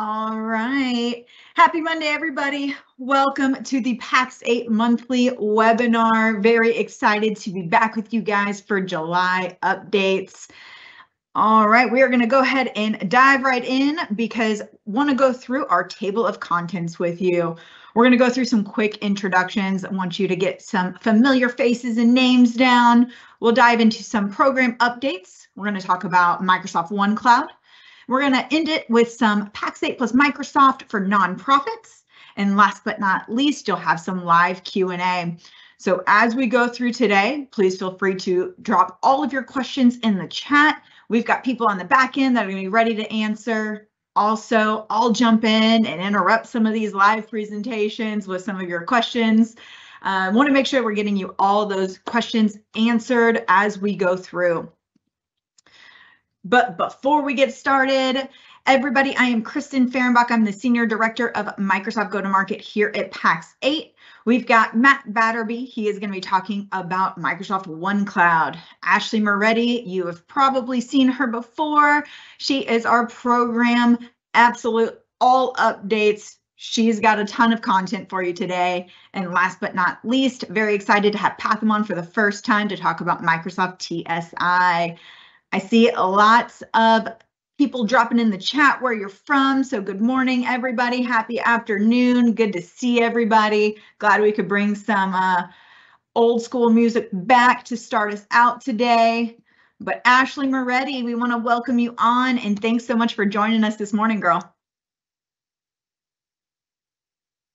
All right. Happy Monday, everybody. Welcome to the Pax8 monthly webinar. Very excited to be back with you guys for July updates. All right, we are going to go ahead and dive right in because I want to go through our table of contents with you. We're going to go through some quick introductions. I want you to get some familiar faces and names down. We'll dive into some program updates. We're going to talk about Microsoft OneCloud. We're going to end it with some Pax8 plus Microsoft for nonprofits. And last but not least, you'll have some live Q&A. So as we go through today, please feel free to drop all of your questions in the chat. We've got people on the back end that are going to be ready to answer. Also, I'll jump in and interrupt some of these live presentations with some of your questions. I want to make sure we're getting you all those questions answered as we go through. But before we get started, everybody, I am Kristen Fehrenbach. I'm the Senior Director of Microsoft Go-to-Market here at Pax8. We've got Matt Batterby. He is going to be talking about Microsoft OneCloud. Ashley Moretti, you have probably seen her before. She is our program absolute all updates. She's got a ton of content for you today. And last but not least, very excited to have Patham on for the first time to talk about Microsoft TSI. I see lots of people dropping in the chat where you're from. So good morning, everybody. Happy afternoon. Good to see everybody. Glad we could bring some old school music back to start us out today. But Ashley Moretti, we want to welcome you on and thanks so much for joining us this morning, girl.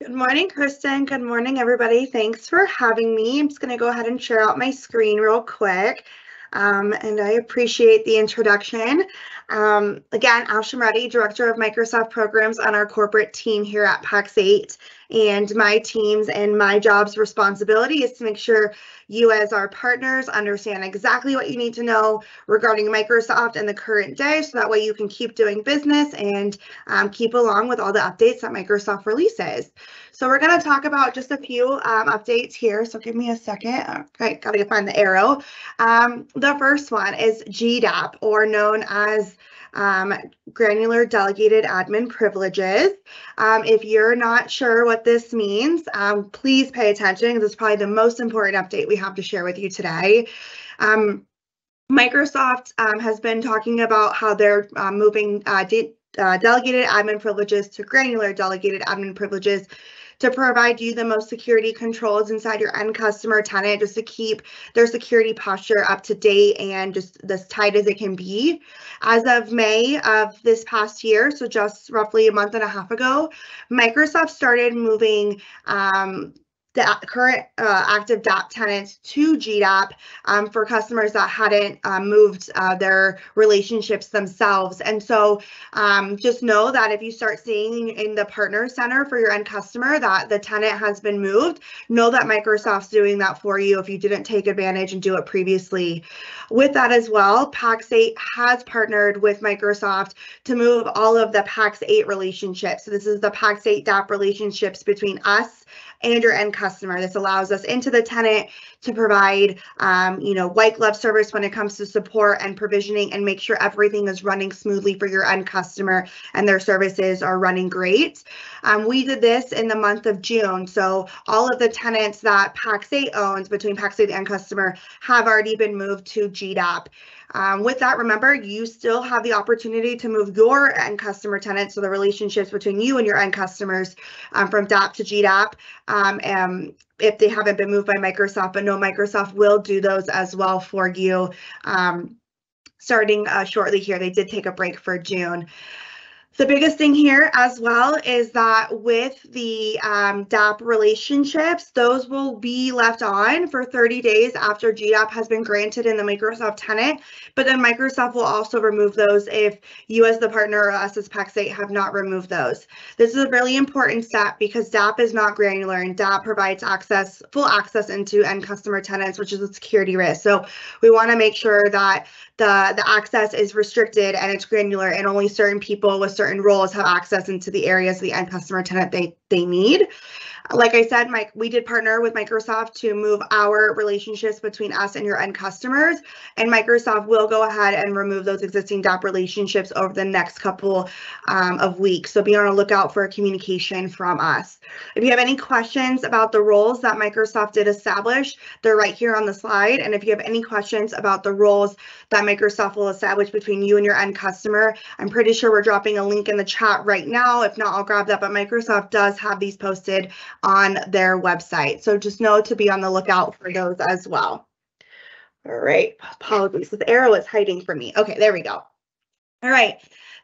Good morning, Kristen. Good morning, everybody. Thanks for having me. I'm just going to go ahead and share out my screen real quick. And I appreciate the introduction. Again, Ashley Moretti, Director of Microsoft Programs on our corporate team here at Pax8. And my team's and my job's responsibility is to make sure you as our partners understand exactly what you need to know regarding Microsoft and the current day, so that way you can keep doing business and keep along with all the updates that Microsoft releases. So we're going to talk about just a few updates here. So give me a second. Okay, got to find the arrow. The first one is GDAP, or known as granular delegated admin privileges. If you're not sure what this means, please pay attention because it's probably the most important update we have to share with you today. Microsoft has been talking about how they're moving delegated admin privileges to granular delegated admin privileges to provide you the most security controls inside your end customer tenant, just to keep their security posture up to date and just as tight as it can be. As of May of this past year, so just roughly a month and a half ago, Microsoft started moving the current active DAP tenants to GDAP for customers that hadn't moved their relationships themselves. And so just know that if you start seeing in the partner center for your end customer that the tenant has been moved, know that Microsoft's doing that for you if you didn't take advantage and do it previously. With that as well, Pax8 has partnered with Microsoft to move all of the Pax8 relationships. So this is the Pax8 DAP relationships between us and your end customer. This allows us into the tenant to provide, white glove service when it comes to support and provisioning and make sure everything is running smoothly for your end customer and their services are running great. We did this in the month of June. So all of the tenants that Pax8 owns between Pax8 and end customer have already been moved to GDAP. With that, remember, you still have the opportunity to move your end customer tenants, so the relationships between you and your end customers from DAP to GDAP if they haven't been moved by Microsoft, but no, Microsoft will do those as well for you starting shortly here. They did take a break for June. The biggest thing here as well is that with the DAP relationships, those will be left on for 30 days after GDAP has been granted in the Microsoft tenant, but then Microsoft will also remove those if you as the partner or us as Pax8 have not removed those. This is a really important step because DAP is not granular and DAP provides access, full access into end customer tenants, which is a security risk. So we want to make sure that the access is restricted and it's granular and only certain people with certain roles have access into the areas of the end customer tenant they need. Like I said, Mike, we did partner with Microsoft to move our relationships between us and your end customers, and Microsoft will go ahead and remove those existing DAP relationships over the next couple of weeks. So be on the lookout for a communication from us. If you have any questions about the roles that Microsoft did establish, they're right here on the slide. And if you have any questions about the roles that Microsoft will establish between you and your end customer, I'm pretty sure we're dropping a link in the chat right now. If not, I'll grab that, but Microsoft does have these posted on their website. So just know to be on the lookout for those as well. All right, apologies, the arrow is hiding from me. Okay, there we go. All right,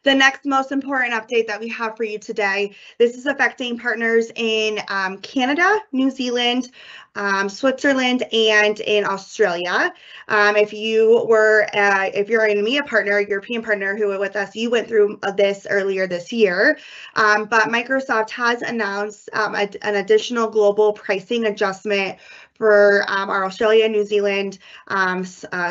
the next most important update that we have for you today, this is affecting partners in Canada, New Zealand, Switzerland, and in Australia. If you're an EMEA partner, European partner who were with us, you went through this earlier this year, but Microsoft has announced an additional global pricing adjustment for our Australia, New Zealand,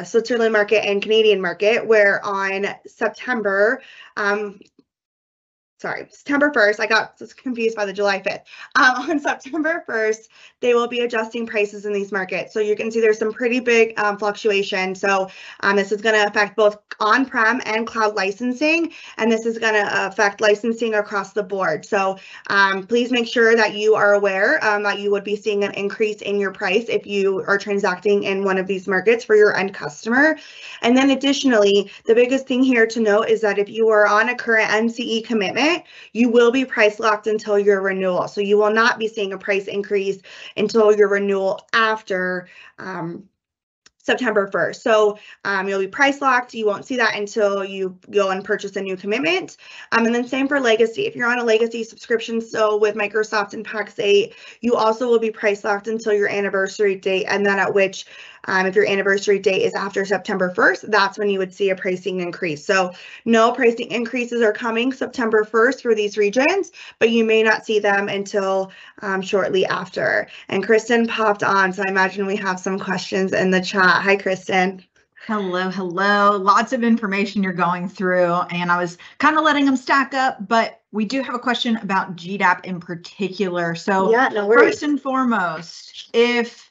Switzerland market, and Canadian market, where on September 1st, I got confused by the July 5th. On September 1st, they will be adjusting prices in these markets. So you can see there's some pretty big fluctuation. So this is going to affect both on-prem and cloud licensing, and this is going to affect licensing across the board. So please make sure that you are aware that you would be seeing an increase in your price if you are transacting in one of these markets for your end customer. And then additionally, the biggest thing here to note is that if you are on a current MCE commitment, you will be price locked until your renewal. So you will not be seeing a price increase until your renewal after September 1st. So you'll be price locked. You won't see that until you go and purchase a new commitment. And then same for legacy. If you're on a legacy subscription, so with Microsoft and Pax8, you also will be price locked until your anniversary date. And then at which if your anniversary date is after September 1st, that's when you would see a pricing increase. So no pricing increases are coming September 1st for these regions, but you may not see them until shortly after. And Kristen popped on, so I imagine we have some questions in the chat. Hi, Kristen. Hello, hello. Lots of information you're going through, and I was kind of letting them stack up, but we do have a question about GDAP in particular. So yeah, no worries. First and foremost, if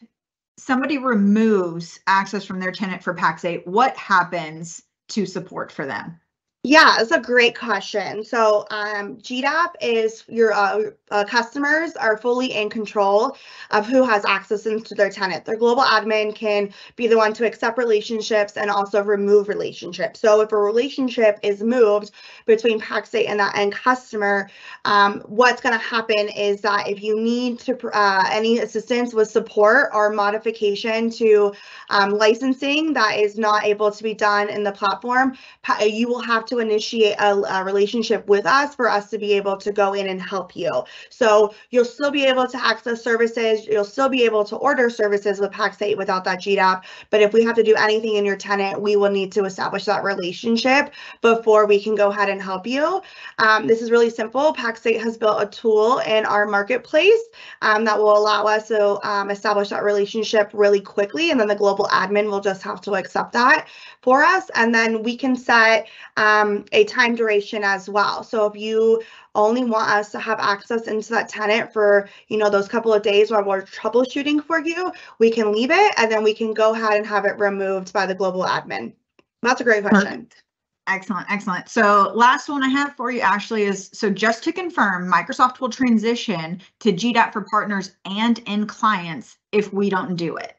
somebody removes access from their tenant for Pax8, what happens to support for them? Yeah, that's a great question. So GDAP is your customers are fully in control of who has access into their tenant. Their global admin can be the one to accept relationships and also remove relationships. So if a relationship is moved between Pax8 and that end customer, what's going to happen is that if you need to any assistance with support or modification to licensing that is not able to be done in the platform, you will have to initiate a relationship with us for us to be able to go in and help you. So you'll still be able to access services. You'll still be able to order services with Pax8 without that GDAP. But if we have to do anything in your tenant, we will need to establish that relationship before we can go ahead and help you. This is really simple. Pax8 has built a tool in our marketplace that will allow us to establish that relationship really quickly. And then the global admin will just have to accept that for us. And then we can set a time duration as well. So if you only want us to have access into that tenant for, those couple of days while we're troubleshooting for you, we can leave it and then we can go ahead and have it removed by the global admin. That's a great question. Excellent, excellent. So last one I have for you, Ashley, is so just to confirm, Microsoft will transition to GDAP for partners and end clients if we don't do it.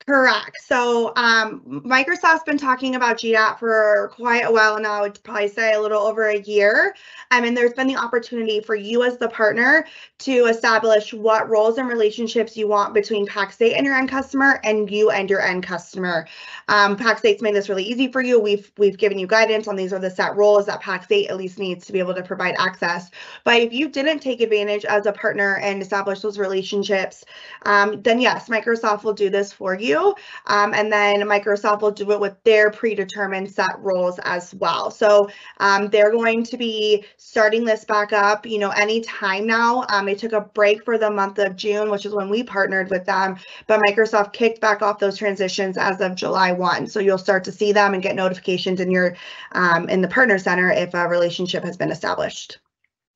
Correct. So Microsoft's been talking about GDAP for quite a while now. I'd probably say a little over a year. And there's been the opportunity for you as the partner to establish what roles and relationships you want between Pax8 and your end customer and you and your end customer. Pax8's made this really easy for you. We've given you guidance on these are the set roles that Pax8 at least needs to be able to provide access. But if you didn't take advantage as a partner and establish those relationships, then yes, Microsoft will do this for you. And then Microsoft will do it with their predetermined set roles as well. So they're going to be starting this back up, any time now. They took a break for the month of June, which is when we partnered with them, but Microsoft kicked back off those transitions as of July 1. So you'll start to see them and get notifications in your in the partner center if a relationship has been established.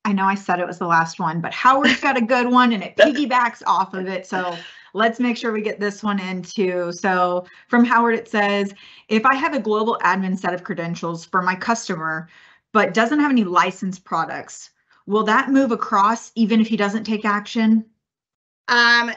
I know I said it was the last one, but Howard's got a good one and it piggybacks off of it. So let's make sure we get this one in too. So from Howard, it says, if I have a global admin set of credentials for my customer, but doesn't have any licensed products, will that move across even if he doesn't take action? Okay, I'm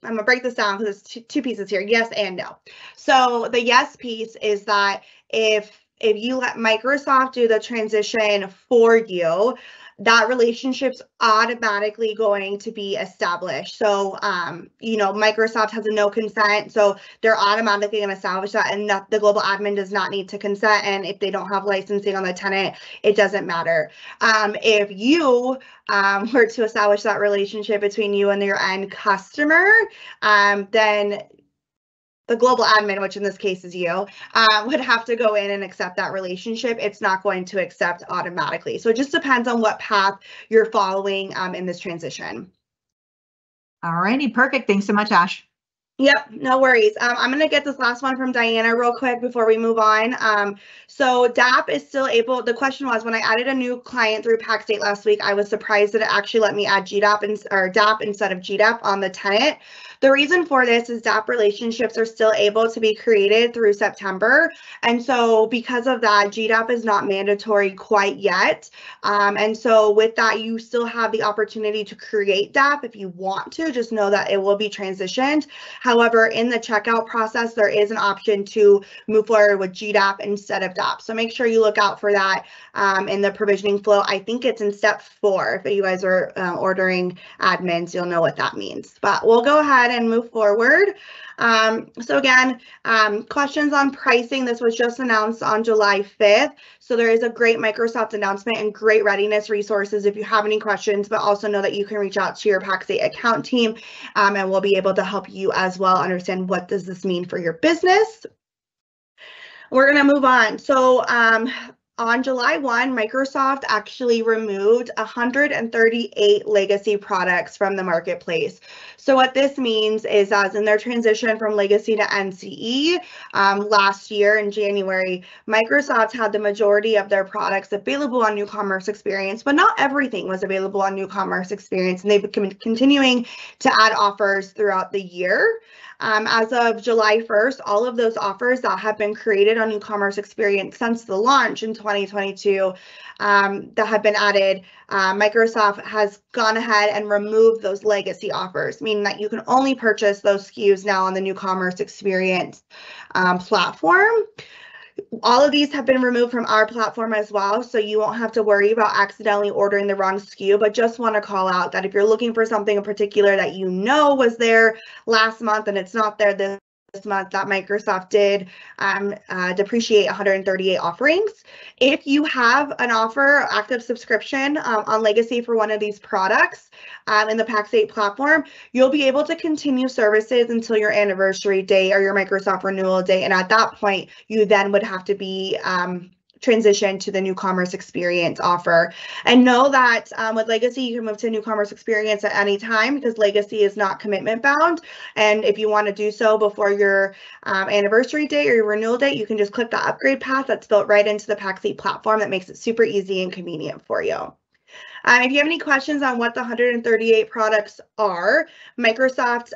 gonna break this down because there's two pieces here, yes and no. So the yes piece is that if you let Microsoft do the transition for you, that relationship's automatically going to be established. So, Microsoft has a no consent, so they're automatically going to establish that, and that the global admin does not need to consent. And if they don't have licensing on the tenant, it doesn't matter. If you were to establish that relationship between you and your end customer, then the global admin, which in this case is you, would have to go in and accept that relationship. It's not going to accept automatically. So it just depends on what path you're following in this transition. All righty, perfect. Thanks so much, Ash. Yep, no worries. I'm going to get this last one from Diana real quick before we move on. So DAP is still able, the question was, when I added a new client through Pax8 last week, I was surprised that it actually let me add GDAP or DAP instead of GDAP on the tenant. The reason for this is DAP relationships are still able to be created through September. And so because of that, GDAP is not mandatory quite yet. And so with that, you still have the opportunity to create DAP if you want to. Just know that it will be transitioned. However, in the checkout process, there is an option to move forward with GDAP instead of DAP. So make sure you look out for that in the provisioning flow. I think it's in step 4. If you guys are ordering admins, you'll know what that means. But we'll go ahead and move forward. So again, questions on pricing. This was just announced on July 5th. So there is a great Microsoft announcement and great readiness resources if you have any questions, but also know that you can reach out to your Pax8 account team and we'll be able to help you as well understand what does this mean for your business. We're going to move on. So on July 1, Microsoft actually removed 138 legacy products from the marketplace. So what this means is, as in their transition from legacy to NCE last year in January, Microsoft had the majority of their products available on New Commerce Experience, but not everything was available on New Commerce Experience, and they've been continuing to add offers throughout the year. As of July 1st, all of those offers that have been created on New Commerce Experience since the launch in 2022 that have been added, Microsoft has gone ahead and removed those legacy offers, meaning that you can only purchase those SKUs now on the New Commerce Experience platform. All of these have been removed from our platform as well, so you won't have to worry about accidentally ordering the wrong SKU, but just want to call out that if you're looking for something in particular that you know was there last month and it's not there this month, that Microsoft did depreciate 138 offerings. If you have an offer, active subscription on legacy for one of these products in the Pax8 platform, you'll be able to continue services until your anniversary date or your Microsoft renewal date. And at that point, you then would have to be transition to the New Commerce Experience offer. And know that with Legacy, you can move to New Commerce Experience at any time because Legacy is not commitment bound. And if you want to do so before your anniversary date or your renewal date, you can just click the upgrade path that's built right into the Pax8 platform. That makes it super easy and convenient for you. If you have any questions on what the 138 products are, Microsoft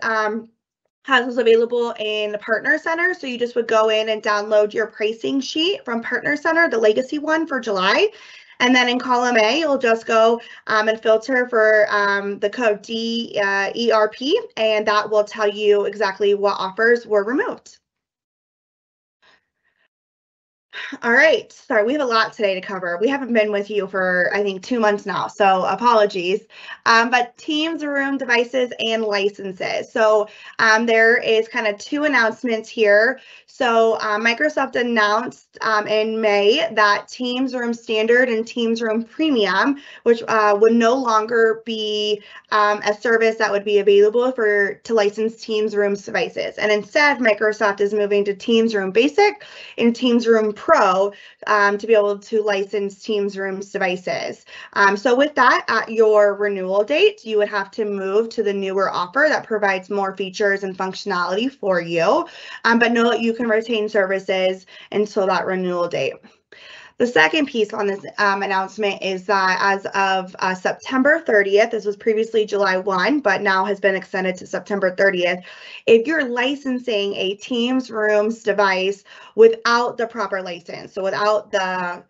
has those available in the Partner Center. So you just would go in and download your pricing sheet from Partner Center, the legacy one for July. And then in column A, you'll just go and filter for the code DERP, and that will tell you exactly what offers were removed. All right, sorry, we have a lot today to cover. We haven't been with you for, I think, 2 months now, so apologies. But Teams, Room, devices, and licenses. So there is kind of 2 announcements here. So Microsoft announced in May that Teams Room Standard and Teams Room Premium, which would no longer be a service that would be available to license Teams Room devices. And instead, Microsoft is moving to Teams Room Basic and Teams Room Pro to be able to license Teams Rooms devices. So with that, at your renewal date, you would have to move to the newer offer that provides more features and functionality for you, but know that you can retain services until that renewal date. The second piece on this announcement is that as of September 30th, this was previously July 1, but now has been extended to September 30th. If you're licensing a Teams Rooms device without the proper license, so without the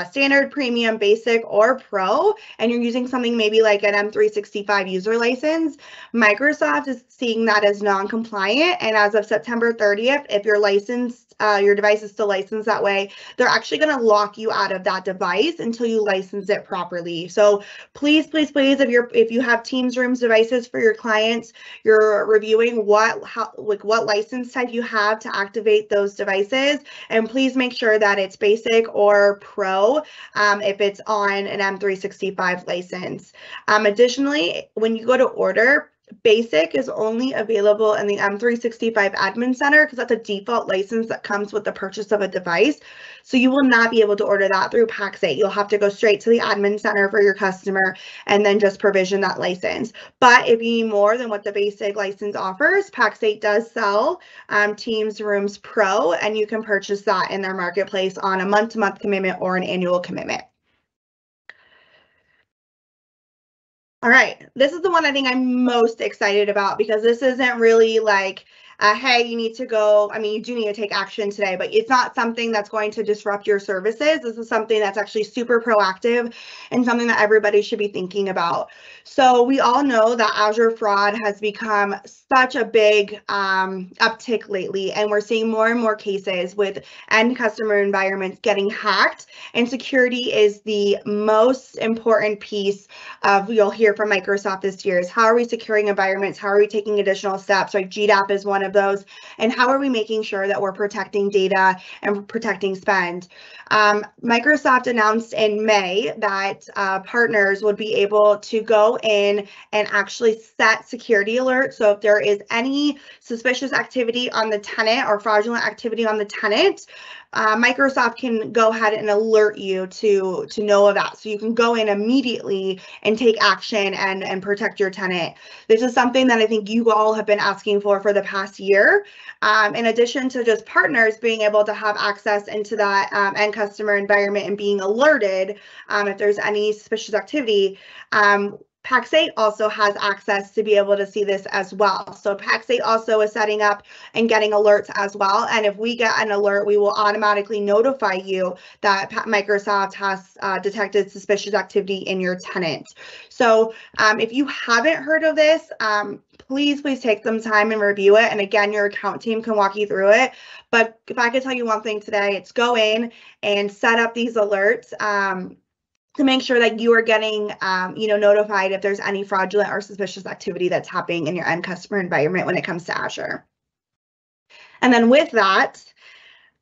standard, premium, basic, or pro, and you're using something maybe like an M365 user license, Microsoft is seeing that as non-compliant. And as of September 30th, if your your device is still licensed that way, they're actually going to lock you out of that device until you license it properly. So please, if you have Teams Rooms devices for your clients, you're reviewing what license type you have to activate those devices, and please make sure that it's basic or pro if it's on an M365 license. Additionally, when you go to order, basic is only available in the M365 admin center because that's a default license that comes with the purchase of a device. So you will not be able to order that through Pax8. You'll have to go straight to the admin center for your customer and then just provision that license. But if you need more than what the basic license offers, Pax8 does sell Teams Rooms Pro, and you can purchase that in their marketplace on a month-to-month commitment or an annual commitment. All right, this is the one I think I'm most excited about because this isn't really like, hey, you need to go. I mean, you do need to take action today, but it's not something that's going to disrupt your services. This is something that's actually super proactive and something that everybody should be thinking about. So we all know that Azure fraud has become such a big uptick lately, and we're seeing more and more cases with end customer environments getting hacked, and security is the most important piece of, you'll hear from Microsoft this year, is how are we securing environments? How are we taking additional steps? Like GDAP is one of those. And how are we making sure that we're protecting data and protecting spend? Microsoft announced in May that partners would be able to go in and actually set security alerts. So if there is any suspicious activity on the tenant or fraudulent activity on the tenant, Microsoft can go ahead and alert you to know of that. So you can go in immediately and take action and protect your tenant. This is something that I think you all have been asking for the past year. In addition to just partners being able to have access into that end customer environment and being alerted if there's any suspicious activity, Pax8 also has access to be able to see this as well. So Pax8 also is setting up and getting alerts as well. And if we get an alert, we will automatically notify you that Microsoft has detected suspicious activity in your tenant. So if you haven't heard of this, please take some time and review it. And again, your account team can walk you through it. But if I could tell you one thing today, it's go in and set up these alerts to make sure that you are getting, notified if there's any fraudulent or suspicious activity that's happening in your end customer environment when it comes to Azure. And then with that,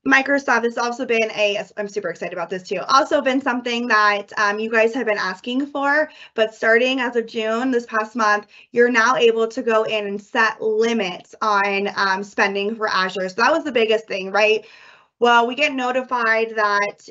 Microsoft has also been I'm super excited about this too, also been something that you guys have been asking for, but starting as of June, this past month, you're now able to go in and set limits on spending for Azure. So that was the biggest thing, right? Well, we get notified that,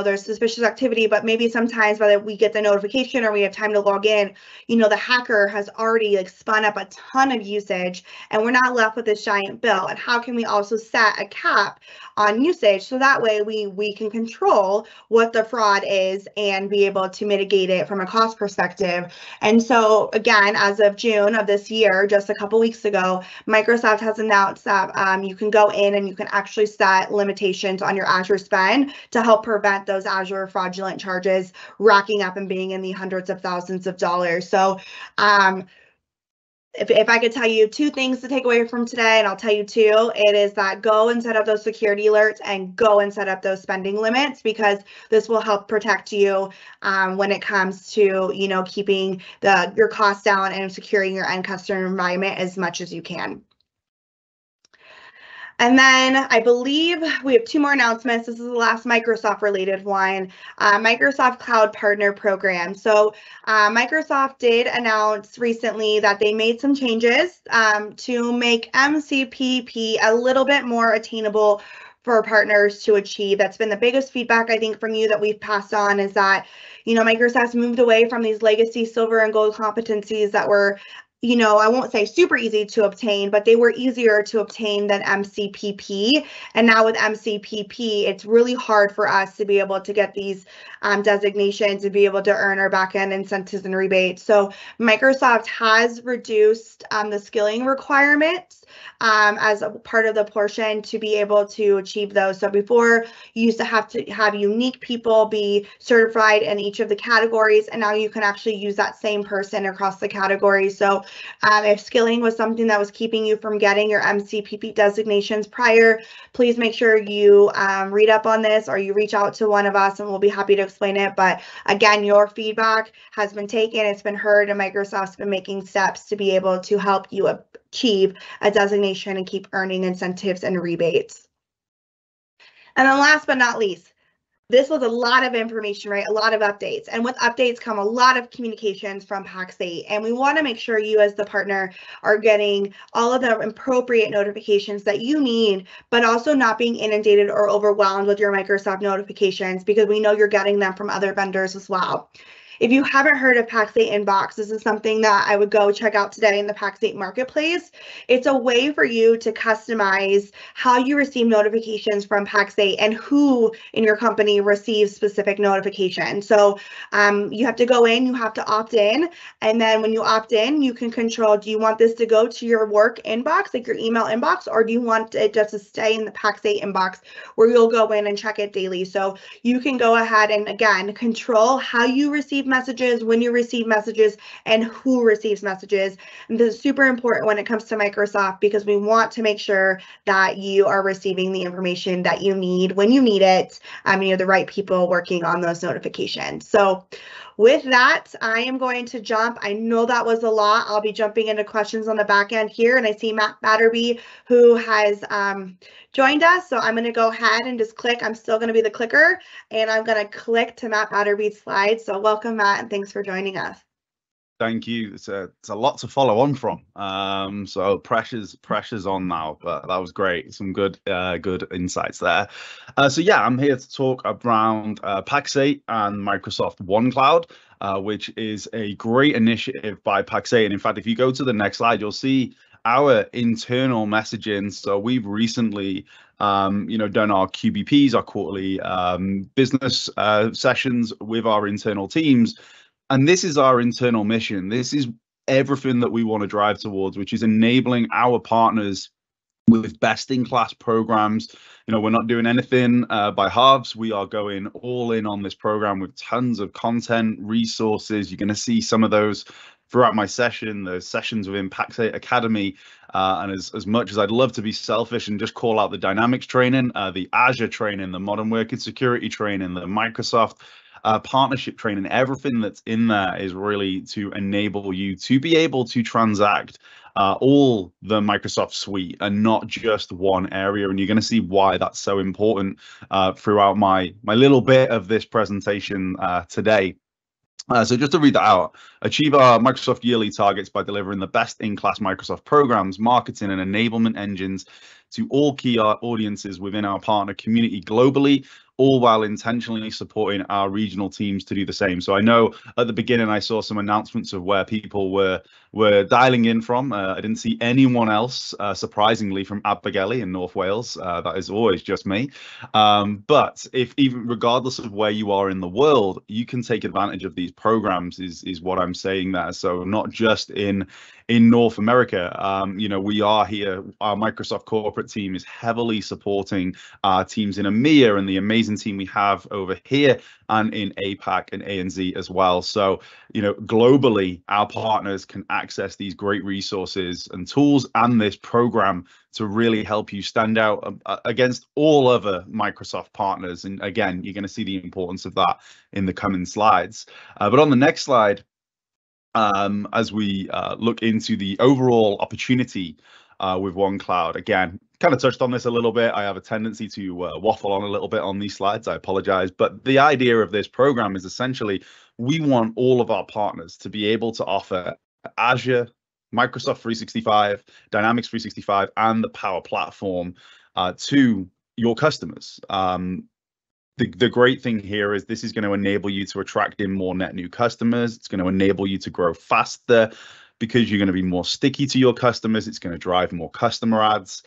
there's suspicious activity, but maybe sometimes whether we get the notification or we have time to log in, the hacker has already spun up a ton of usage and we're not left with this giant bill. And how can we also set a cap on usage so that way we can control what the fraud is and be able to mitigate it from a cost perspective? And so again, as of June of this year, just a couple weeks ago, Microsoft has announced that you can go in and you can actually set limitations on your Azure spend to help prevent those Azure fraudulent charges racking up and being in the hundreds of thousands of dollars. So if I could tell you two things to take away from today, and I'll tell you two, it is that go and set up those security alerts and go and set up those spending limits, because this will help protect you when it comes to, keeping your costs down and securing your end customer environment as much as you can. And then I believe we have two more announcements. This is the last Microsoft related one, Microsoft Cloud Partner Program. So Microsoft did announce recently that they made some changes to make MCPP a little bit more attainable for partners to achieve. That's been the biggest feedback, I think, from you that we've passed on, is that, Microsoft's moved away from these legacy silver and gold competencies that were I won't say super easy to obtain, but they were easier to obtain than MCPP. And now with MCPP, it's really hard for us to be able to get these designations and be able to earn our back-end incentives and rebates. So Microsoft has reduced the skilling requirements as a part of the portion to be able to achieve those. So before, you used to have unique people be certified in each of the categories, and now you can actually use that same person across the categories. So if skilling was something that was keeping you from getting your MCPP designations prior, please make sure you read up on this or you reach out to one of us and we'll be happy to explain it. But again, your feedback has been taken, it's been heard, and Microsoft's been making steps to be able to help you achieve a designation and keep earning incentives and rebates. And then last but not least, this was a lot of information, right? A lot of updates. And with updates come a lot of communications from Pax8. And we want to make sure you as the partner are getting all of the appropriate notifications that you need, but also not being inundated or overwhelmed with your Microsoft notifications, because we know you're getting them from other vendors as well. If you haven't heard of Pax8 Inbox, this is something that I would go check out today in the Pax8 Marketplace. It's a way for you to customize how you receive notifications from Pax8 and who in your company receives specific notifications. So you have to go in, you have to opt in, and then when you opt in, you can control, do you want this to go to your work inbox, like your email inbox, or do you want it just to stay in the Pax8 inbox where you'll go in and check it daily? So you can go ahead and, again, control how you receive messages, when you receive messages, and who receives messages. And this is super important when it comes to Microsoft, because we want to make sure that you are receiving the information that you need when you need it. You have the right people working on those notifications. So with that, I am going to jump. I know that was a lot. I'll be jumping into questions on the back end here. And I see Matt Batterby, who has joined us. So I'm going to go ahead and just click. I'm still going to be the clicker, and I'm going to click to Matt Batterby's slide. So welcome, Matt, and thanks for joining us. Thank you. It's a lot to follow on from. So pressure's on now, but that was great. Some good insights there. So yeah, I'm here to talk around Pax8 and Microsoft OneCloud, which is a great initiative by Pax8. And in fact, if you go to the next slide, you'll see our internal messaging. So we've recently done our QBPs, our quarterly business sessions with our internal teams. And this is our internal mission. This is everything that we want to drive towards, which is enabling our partners with best-in-class programs. We're not doing anything by halves. We are going all in on this program with tons of content, resources. You're going to see some of those throughout my session, the sessions within Pax8 Academy. And as much as I'd love to be selfish and just call out the Dynamics training, the Azure training, the modern working security training, the Microsoft partnership training, everything that's in there is really to enable you to be able to transact all the Microsoft suite and not just one area. And you're going to see why that's so important throughout my little bit of this presentation today. So just to read that out, achieve our Microsoft yearly targets by delivering the best-in-class Microsoft programs, marketing, and enablement engines to all key audiences within our partner community globally, all while intentionally supporting our regional teams to do the same. So I know at the beginning I saw some announcements of where people were dialing in from. I didn't see anyone else, surprisingly, from Abergele in North Wales. That is always just me. But if even regardless of where you are in the world, you can take advantage of these programs is what I'm saying there. So not just in North America, we are here. Our Microsoft corporate team is heavily supporting our teams in EMEA and the amazing team we have over here and in APAC and ANZ as well. So, globally, our partners can access these great resources and tools and this program to really help you stand out against all other Microsoft partners. And again, you're going to see the importance of that in the coming slides. But on the next slide, as we look into the overall opportunity with OneCloud, again, kind of touched on this a little bit. I have a tendency to waffle on a little bit on these slides. I apologize. But the idea of this program is essentially we want all of our partners to be able to offer Azure, Microsoft 365, Dynamics 365, and the Power Platform to your customers. The great thing here is this is going to enable you to attract in more net new customers. It's going to enable you to grow faster. because you're going to be more sticky to your customers. It's going to drive more customer ads.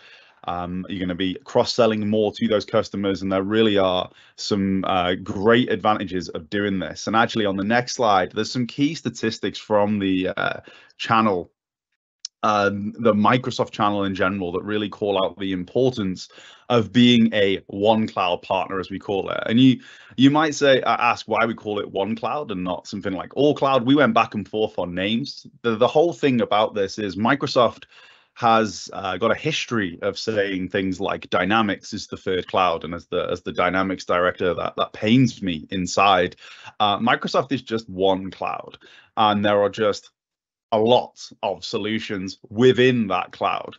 You're going to be cross-selling more to those customers, and there really are some great advantages of doing this. And actually, on the next slide, there's some key statistics from the channel, the Microsoft channel in general, that really call out the importance of being a one cloud partner, as we call it. And you might say, ask why we call it one cloud and not something like all cloud. We went back and forth on names. The whole thing about this is Microsoft has got a history of saying things like Dynamics is the third cloud, and as the Dynamics director, that pains me inside. Microsoft is just one cloud, and there are just a lot of solutions within that cloud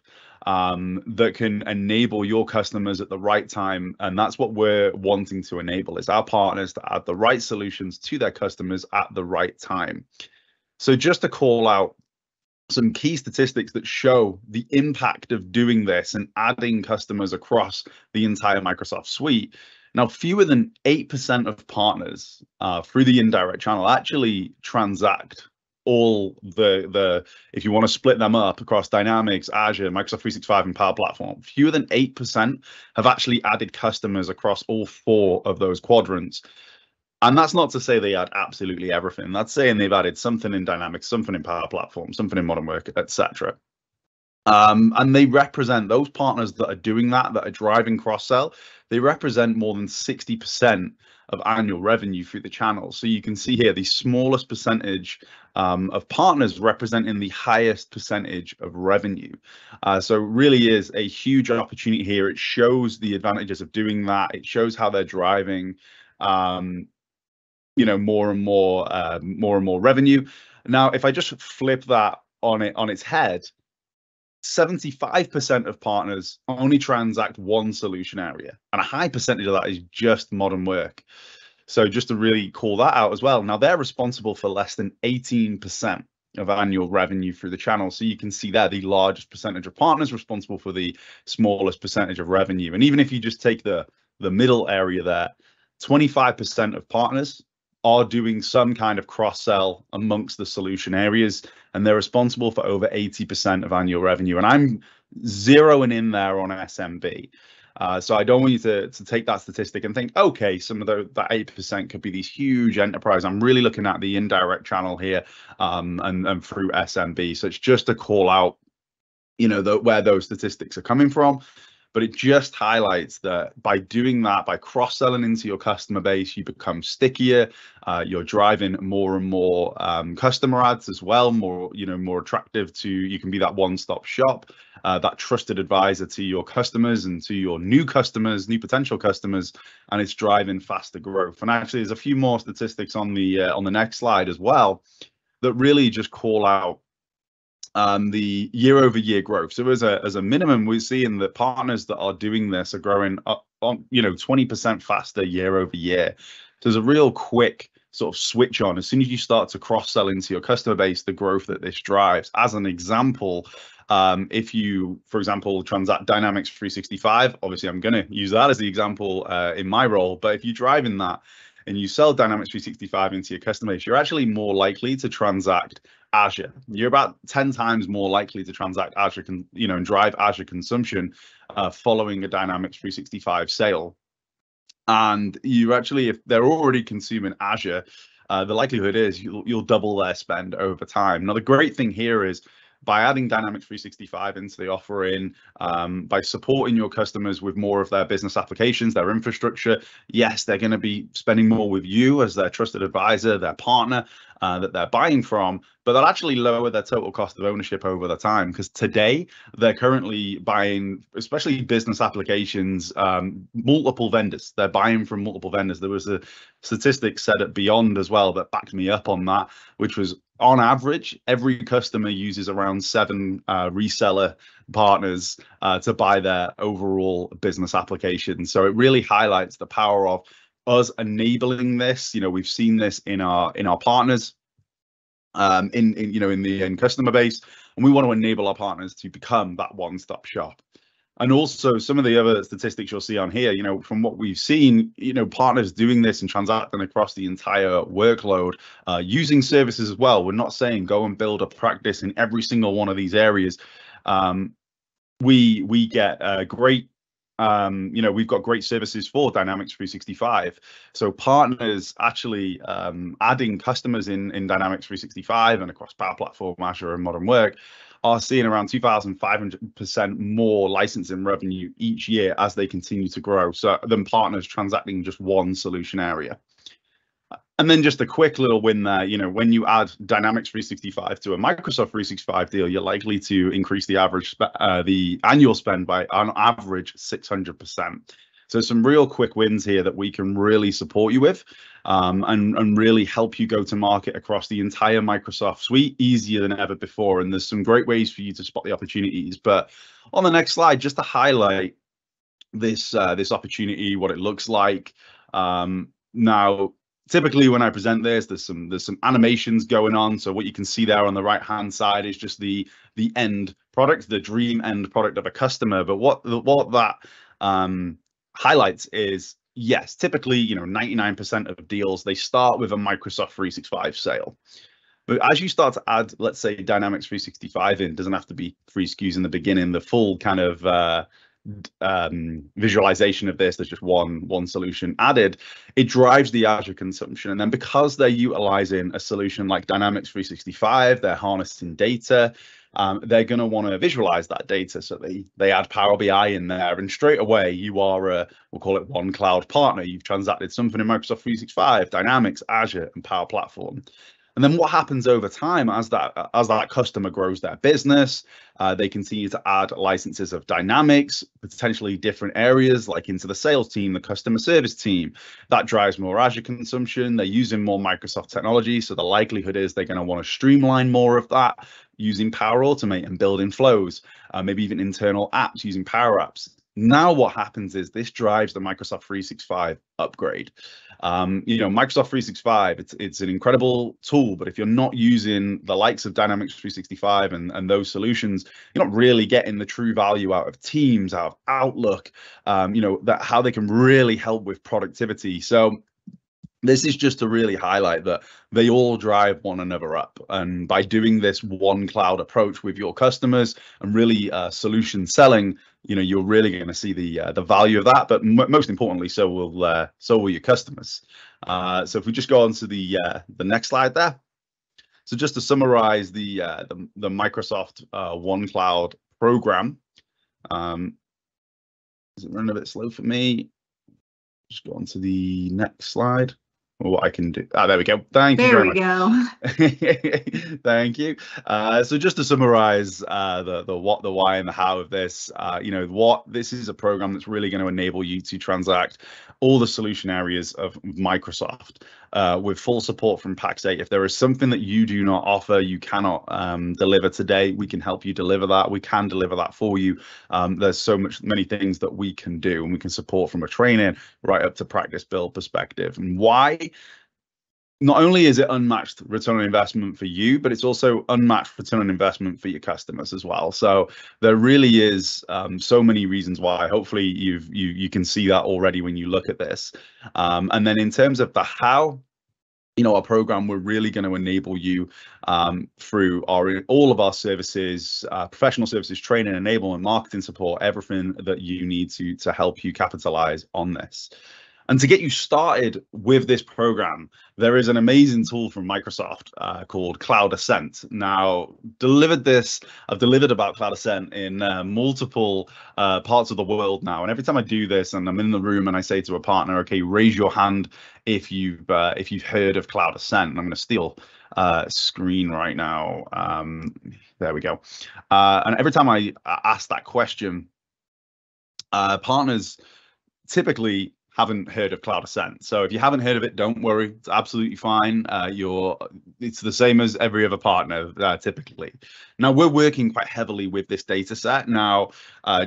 that can enable your customers at the right time. And that's what we're wanting to enable, is our partners to add the right solutions to their customers at the right time. So just to call out some key statistics that show the impact of doing this and adding customers across the entire Microsoft suite. Now, fewer than 8% of partners through the indirect channel actually transact all the if you want to split them up across Dynamics, Azure, Microsoft 365, and Power Platform, fewer than 8% have actually added customers across all 4 of those quadrants. And that's not to say they add absolutely everything. That's saying they've added something in Dynamics, something in Power Platform, something in Modern Work, etc. And they represent those partners that are doing that are driving cross-sell. They represent more than 60% of annual revenue through the channel. So you can see here the smallest percentage of partners representing the highest percentage of revenue. So it really is a huge opportunity here. It shows the advantages of doing that. It shows how they're driving more and more revenue. Now, if I just flip that on its head, 75% of partners only transact one solution area, and a high percentage of that is just Modern Work. So just to really call that out as well. Now, they're responsible for less than 18% of annual revenue through the channel. So you can see there the largest percentage of partners responsible for the smallest percentage of revenue. And even if you just take the middle area there, 25% of partners are doing some kind of cross-sell amongst the solution areas, and they're responsible for over 80% of annual revenue. And I'm zeroing in there on SMB. So I don't want you to take that statistic and think, okay, some of that 8% could be these huge enterprise. I'm really looking at the indirect channel here and through SMB. So it's just to call out, where those statistics are coming from. But it just highlights that by doing that, by cross-selling into your customer base, you become stickier. You're driving more and more customer ads as well, more attractive to, you can be that one-stop shop, that trusted advisor to your customers and to your new potential customers, and it's driving faster growth. And actually, there's a few more statistics on the next slide as well that really just call out the year-over-year growth. So as a minimum, we're seeing that partners that are doing this are growing up on 20% faster year-over-year. So there's a real quick sort of switch on as soon as you start to cross-sell into your customer base, the growth that this drives. As an example, if you, for example, transact Dynamics 365, obviously I'm going to use that as the example in my role, but if you drive in that and you sell Dynamics 365 into your customer base, you're actually more likely to transact Azure. You're about 10 times more likely to transact Azure, and drive Azure consumption following a Dynamics 365 sale. And you actually, if they're already consuming Azure, the likelihood is you'll double their spend over time. Now, the great thing here is by adding Dynamics 365 into the offering, by supporting your customers with more of their business applications, their infrastructure, yes, they're going to be spending more with you as their trusted advisor, their partner that they're buying from, but they'll actually lower their total cost of ownership over the time, because today they're currently buying, especially business applications, multiple vendors. They're buying from multiple vendors. There was a statistic said at Beyond as well that backed me up on that, which was on average, every customer uses around 7 reseller partners to buy their overall business application. So it really highlights the power of us enabling this. We've seen this in our partners, in the end customer base, and we want to enable our partners to become that one-stop shop. And also some of the other statistics you'll see on here, from what we've seen, partners doing this and transacting across the entire workload, using services as well. We're not saying go and build a practice in every single one of these areas. We get great, we've got great services for Dynamics 365. So partners actually adding customers in Dynamics 365 and across Power Platform, Azure, and Modern Work are seeing around 2,500% more licensing revenue each year as they continue to grow. So than partners transacting just one solution area. And then just a quick little win there, when you add Dynamics 365 to a Microsoft 365 deal, you're likely to increase the annual spend by on average 600%. So some real quick wins here that we can really support you with, and really help you go to market across the entire Microsoft suite easier than ever before. And there's some great ways for you to spot the opportunities. But on the next slide, just to highlight this opportunity, what it looks like. Now, typically when I present this, there's some animations going on. So what you can see there on the right hand side is just the end product, the dream end product of a customer. But what that highlights is, yes, typically 99% of deals, they start with a Microsoft 365 sale. But as you start to add, let's say, Dynamics 365 in, doesn't have to be 3 SKUs in the beginning, the full kind of visualization of this, there's just one solution added, it drives the Azure consumption. And then because they're utilizing a solution like Dynamics 365, they're harnessing data, they're going to want to visualize that data. So they add Power BI in there, and straight away you are we'll call it one cloud partner. You've transacted something in Microsoft 365, Dynamics, Azure, and Power Platform. And then what happens over time as that customer grows their business, they continue to add licenses of Dynamics, potentially different areas like into the sales team, the customer service team. That drives more Azure consumption. They're using more Microsoft technology. So the likelihood is they're going to want to streamline more of that using Power Automate and building flows, maybe even internal apps using Power Apps. Now what happens is this drives the Microsoft 365 upgrade. Microsoft 365, it's an incredible tool, but if you're not using the likes of Dynamics 365 and those solutions, you're not really getting the true value out of Teams, out of Outlook, that how they can really help with productivity. So this is just to really highlight that they all drive one another up. And by doing this one cloud approach with your customers and really solution selling, you're really going to see the value of that. But most importantly, so will your customers. So if we just go on to the next slide there. So just to summarize the Microsoft One Cloud program. Is it running a bit slow for me? Just go on to the next slide. What I can do. There we go. Thank you very much. There we go. Thank you. So just to summarize the what, the why, and the how of this, this is a program that's really going to enable you to transact all the solution areas of Microsoft with full support from Pax8. If there is something that you do not offer, you cannot deliver today, we can help you deliver that. We can deliver that for you. There's many things that we can do, and we can support from a training right up to practice build perspective. And why? Not only is it unmatched return on investment for you, but it's also unmatched return on investment for your customers as well. So there really is so many reasons why. Hopefully you can see that already when you look at this. And then in terms of the how, our program, we're really going to enable you through all of our services, professional services, training, enablement, marketing support, everything that you need to help you capitalize on this. And to get you started with this program, there is an amazing tool from Microsoft called Cloud Ascent. Now, I've delivered about Cloud Ascent in multiple parts of the world now. And every time I do this and I'm in the room and I say to a partner, okay, raise your hand if you've heard of Cloud Ascent. And I'm going to steal screen right now. There we go. And every time I ask that question, partners typically haven't heard of Cloud Ascent. So if you haven't heard of it, don't worry. It's absolutely fine. It's the same as every other partner, typically. Now, we're working quite heavily with this data set. Now,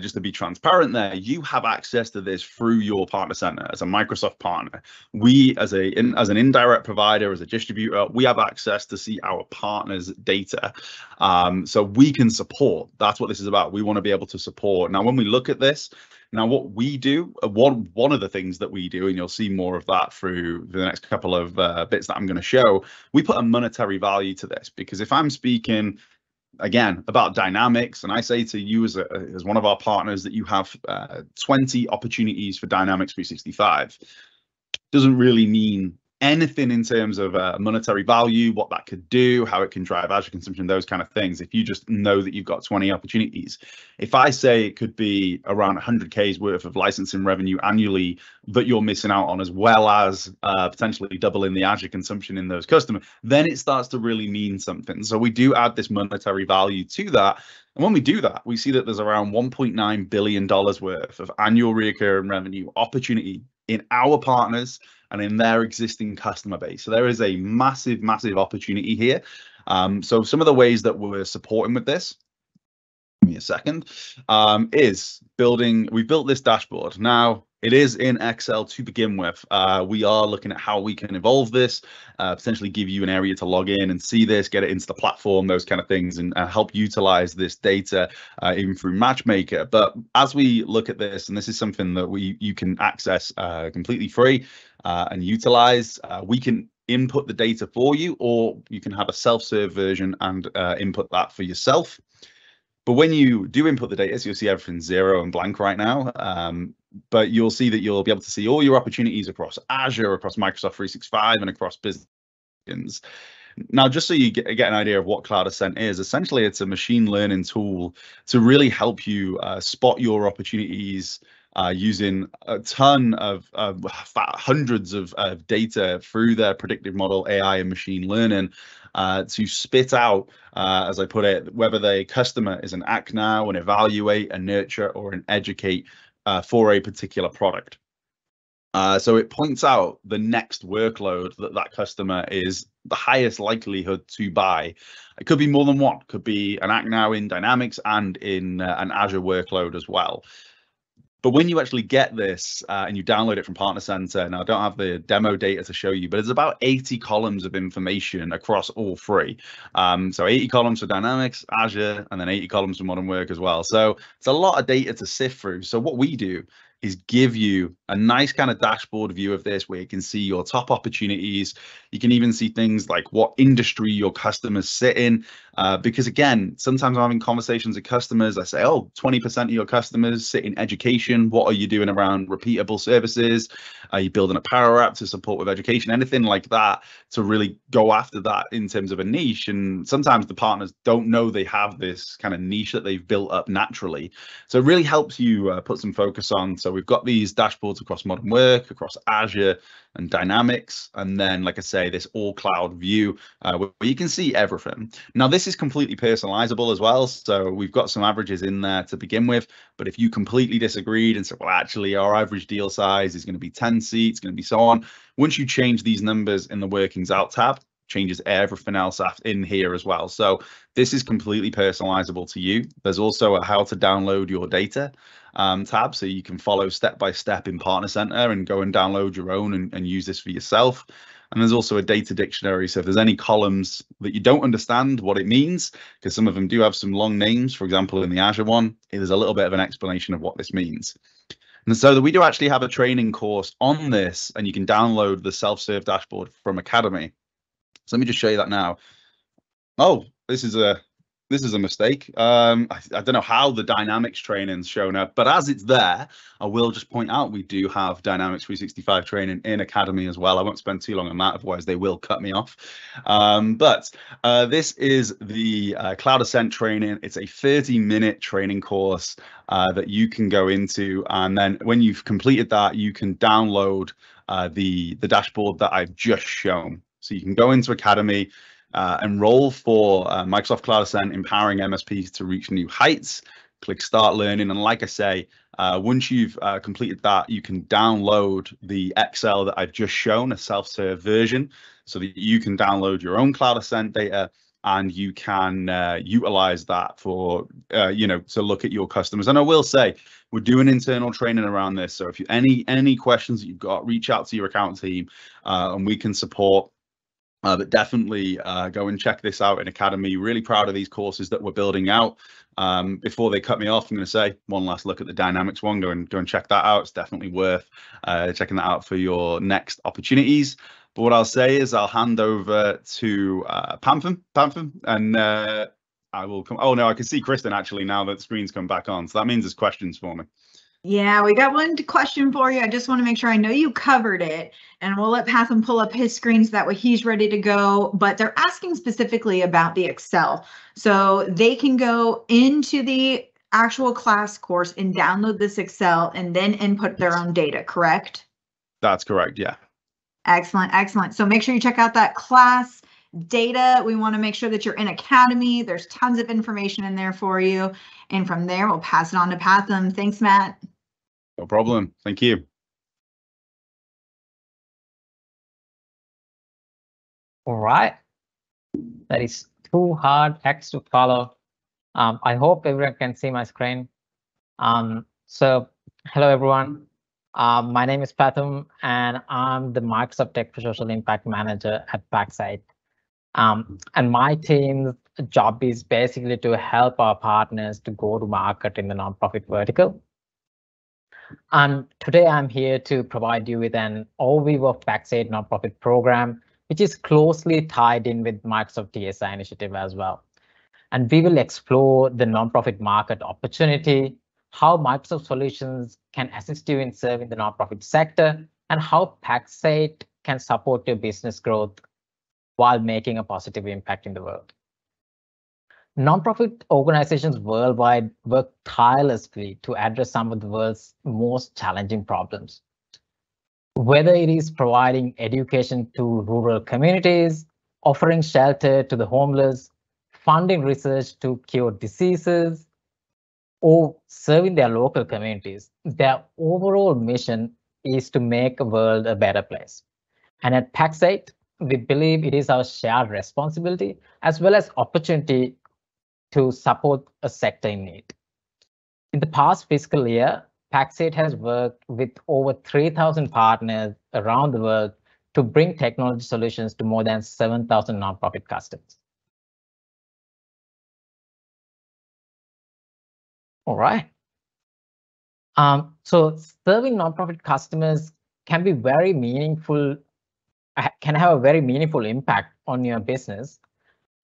just to be transparent there, you have access to this through your partner center as a Microsoft partner. We, as an indirect provider, as a distributor, we have access to see our partners' data. So we can support. That's what this is about. We want to be able to support. Now, when we look at this, now, what we do, one of the things that we do, and you'll see more of that through the next couple of bits that I'm going to show, we put a monetary value to this, because if I'm speaking, again, about Dynamics, and I say to you as one of our partners that you have 20 opportunities for Dynamics 365, doesn't really mean anything in terms of monetary value, what that could do, how it can drive Azure consumption, those kind of things. If you just know that you've got 20 opportunities, if I say it could be around 100K's worth of licensing revenue annually that you're missing out on, as well as potentially doubling the Azure consumption in those customers, then it starts to really mean something. So we do add this monetary value to that. And when we do that, we see that there's around $1.9 billion worth of annual recurring revenue opportunity in our partners and in their existing customer base. So there is a massive, massive opportunity here. So some of the ways that we're supporting with this, give me a second, is we've built this dashboard. Now, it is in Excel to begin with. We are looking at how we can evolve this, potentially give you an area to log in and see this, get it into the platform, those kind of things, and help utilize this data even through Matchmaker. But as we look at this, and this is something that you can access completely free and utilize, we can input the data for you, or you can have a self-serve version and input that for yourself. But when you do input the data, so you'll see everything's 0 and blank right now, but you'll see that you'll be able to see all your opportunities across Azure, across Microsoft 365, and across business. Now, just so you get an idea of what Cloud Ascent is, essentially it's a machine learning tool to really help you spot your opportunities using a ton of hundreds of data through their predictive model, AI and machine learning, to spit out, as I put it, whether the customer is an act now, an evaluate, a nurture, or an educate for a particular product. So it points out the next workload that customer is the highest likelihood to buy. It could be more than one, could be an act now in Dynamics and in an Azure workload as well. But when you actually get this and you download it from Partner Center, now I don't have the demo data to show you, but it's about 80 columns of information across all three. So 80 columns for Dynamics, Azure, and then 80 columns for Modern Work as well. So it's a lot of data to sift through. So what we do is give you a nice kind of dashboard view of this, where you can see your top opportunities. You can even see things like what industry your customers sit in. Because again, sometimes I'm having conversations with customers. I say, oh, 20% of your customers sit in education. What are you doing around repeatable services? Are you building a power app to support with education? Anything like that to really go after that in terms of a niche. And sometimes the partners don't know they have this kind of niche that they've built up naturally. So it really helps you put some focus on. So we've got these dashboards across Modern Work, across Azure and Dynamics, and then, like I say, this all cloud view where you can see everything. Now, this is completely personalizable as well. So we've got some averages in there to begin with, but if you completely disagreed and said, well, actually our average deal size is going to be 10 seats, going to be so on. Once you change these numbers in the workings out tab, changes everything else in here as well. So this is completely personalizable to you. There's also a how to download your data tab, so you can follow step by step in Partner Center and go and download your own and use this for yourself. And there's also a data dictionary. So if there's any columns that you don't understand what it means, because some of them do have some long names, for example, in the Azure one, there's a little bit of an explanation of what this means. And so that we do actually have a training course on this, and you can download the self-serve dashboard from Academy. So let me just show you that now. Oh, this is a mistake. I don't know how the Dynamics training's shown up, but as it's there, I will just point out we do have Dynamics 365 training in Academy as well. I won't spend too long on that, otherwise they will cut me off. But this is the Cloud Ascent training. It's a 30-minute training course that you can go into, and then when you've completed that, you can download the dashboard that I've just shown. So you can go into Academy, enroll for Microsoft Cloud Ascent, empowering MSPs to reach new heights, click Start Learning. And like I say, Once you've completed that, you can download the Excel that I've just shown, a self-serve version, so that you can download your own Cloud Ascent data and you can utilize that for, to look at your customers. And I will say, we're doing internal training around this. So if you any questions that you've got, reach out to your account team and we can support. But definitely go and check this out in Academy. Really proud of these courses that we're building out. Before they cut me off, I'm going to say one last look at the Dynamics one. Go and check that out. It's definitely worth checking that out for your next opportunities. But what I'll say is I'll hand over to Pampham, and I will come. Oh no, I can see Kristen actually now that the screen's come back on. So that means there's questions for me. Yeah, we got one question for you. I just want to make sure I know you covered it, and we'll let Patham pull up his screen so that way he's ready to go. But they're asking specifically about the Excel. So they can go into the actual class course and download this Excel and then input their own data, correct? That's correct, yeah. Excellent, excellent. So make sure you check out that class data. We want to make sure that you're in Academy. There's tons of information in there for you. And from there, we'll pass it on to Patham. Thanks, Matt. No problem. Thank you. All right. That is too hard text to follow. I hope everyone can see my screen. So hello, everyone. My name is Patham, and I'm the Microsoft Tech for Social Impact Manager at Pax8. And my team's job is basically to help our partners to go to market in the nonprofit vertical. And today I'm here to provide you with an overview of Pax8 nonprofit program, which is closely tied in with Microsoft TSI initiative as well. And we will explore the nonprofit market opportunity, how Microsoft solutions can assist you in serving the nonprofit sector, and how Pax8 can support your business growth while making a positive impact in the world. Nonprofit organizations worldwide work tirelessly to address some of the world's most challenging problems. Whether it is providing education to rural communities, offering shelter to the homeless, funding research to cure diseases, or serving their local communities, their overall mission is to make the world a better place. And at Pax8, we believe it is our shared responsibility as well as opportunity to support a sector in need. In the past fiscal year, Pax8 has worked with over 3,000 partners around the world to bring technology solutions to more than 7,000 nonprofit customers. All right. So serving nonprofit customers can be very meaningful, can have a very meaningful impact on your business,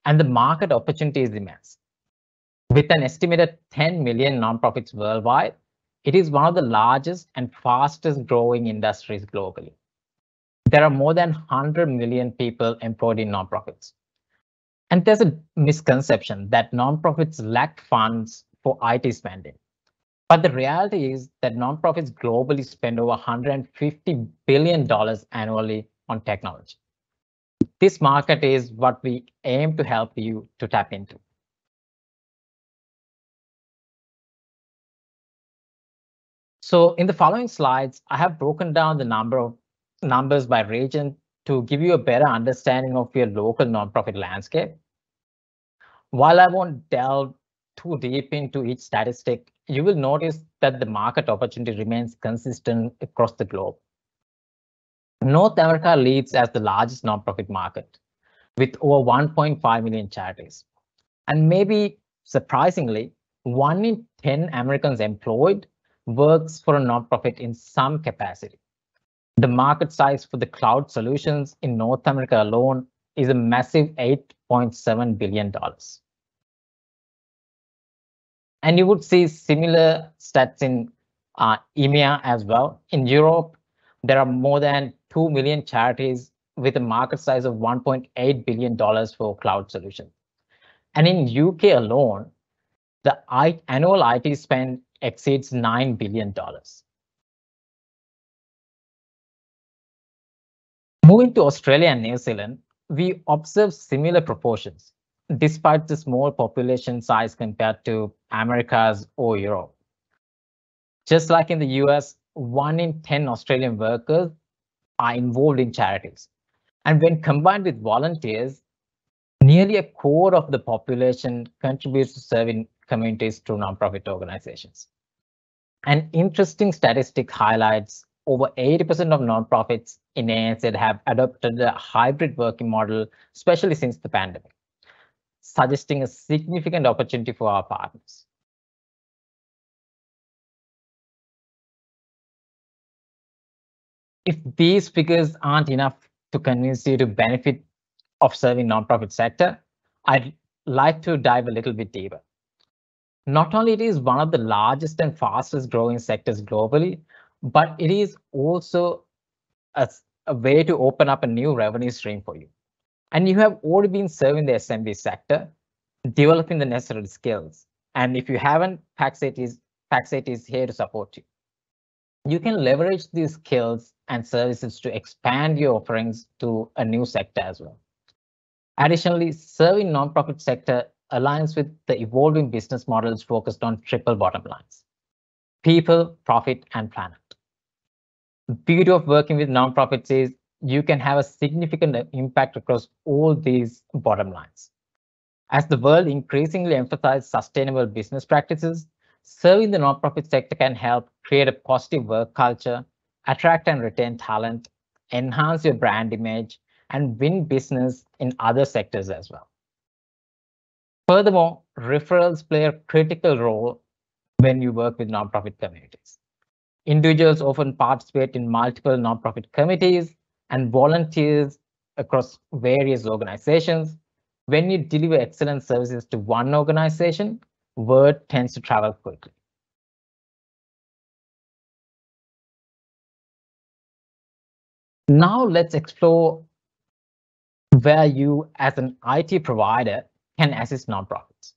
and the market opportunity is immense. With an estimated 10 million nonprofits worldwide, it is one of the largest and fastest growing industries globally. There are more than 100 million people employed in nonprofits. And there's a misconception that nonprofits lack funds for IT spending. But the reality is that nonprofits globally spend over $150 billion annually on technology. This market is what we aim to help you to tap into. So in the following slides, I have broken down the numbers by region to give you a better understanding of your local nonprofit landscape. While I won't delve too deep into each statistic, you will notice that the market opportunity remains consistent across the globe. North America leads as the largest nonprofit market, with over 1.5 million charities. And maybe surprisingly, 1 in 10 Americans employed works for a nonprofit in some capacity. The market size for the cloud solutions in North America alone is a massive $8.7 billion. And you would see similar stats in EMEA as well. In Europe, there are more than 2 million charities with a market size of $1.8 billion for cloud solutions. And in UK alone, the annual IT spend exceeds $9 billion. Moving to Australia and New Zealand, we observe similar proportions, despite the small population size compared to Americas or Europe. Just like in the US, 1 in 10 Australian workers are involved in charities. And when combined with volunteers, nearly a quarter of the population contributes to serving communities through nonprofit organizations. An interesting statistic highlights over 80% of nonprofits in ANZ have adopted a hybrid working model, especially since the pandemic, suggesting a significant opportunity for our partners. If these figures aren't enough to convince you to benefit of serving nonprofit sector, I'd like to dive a little bit deeper. Not only it is one of the largest and fastest growing sectors globally, but it is also a way to open up a new revenue stream for you. And you have already been serving the SMB sector, developing the necessary skills. And if you haven't, Pax8 is here to support you. You can leverage these skills and services to expand your offerings to a new sector as well. Additionally, serving nonprofit sector aligns with the evolving business models focused on triple bottom lines: people, profit, and planet. The beauty of working with nonprofits is you can have a significant impact across all these bottom lines. As the world increasingly emphasizes sustainable business practices, serving the nonprofit sector can help create a positive work culture, attract and retain talent, enhance your brand image, and win business in other sectors as well. Furthermore, referrals play a critical role when you work with nonprofit communities. Individuals often participate in multiple nonprofit committees and volunteers across various organizations. When you deliver excellent services to one organization, word tends to travel quickly. Now let's explore where you as an IT provider can assist nonprofits.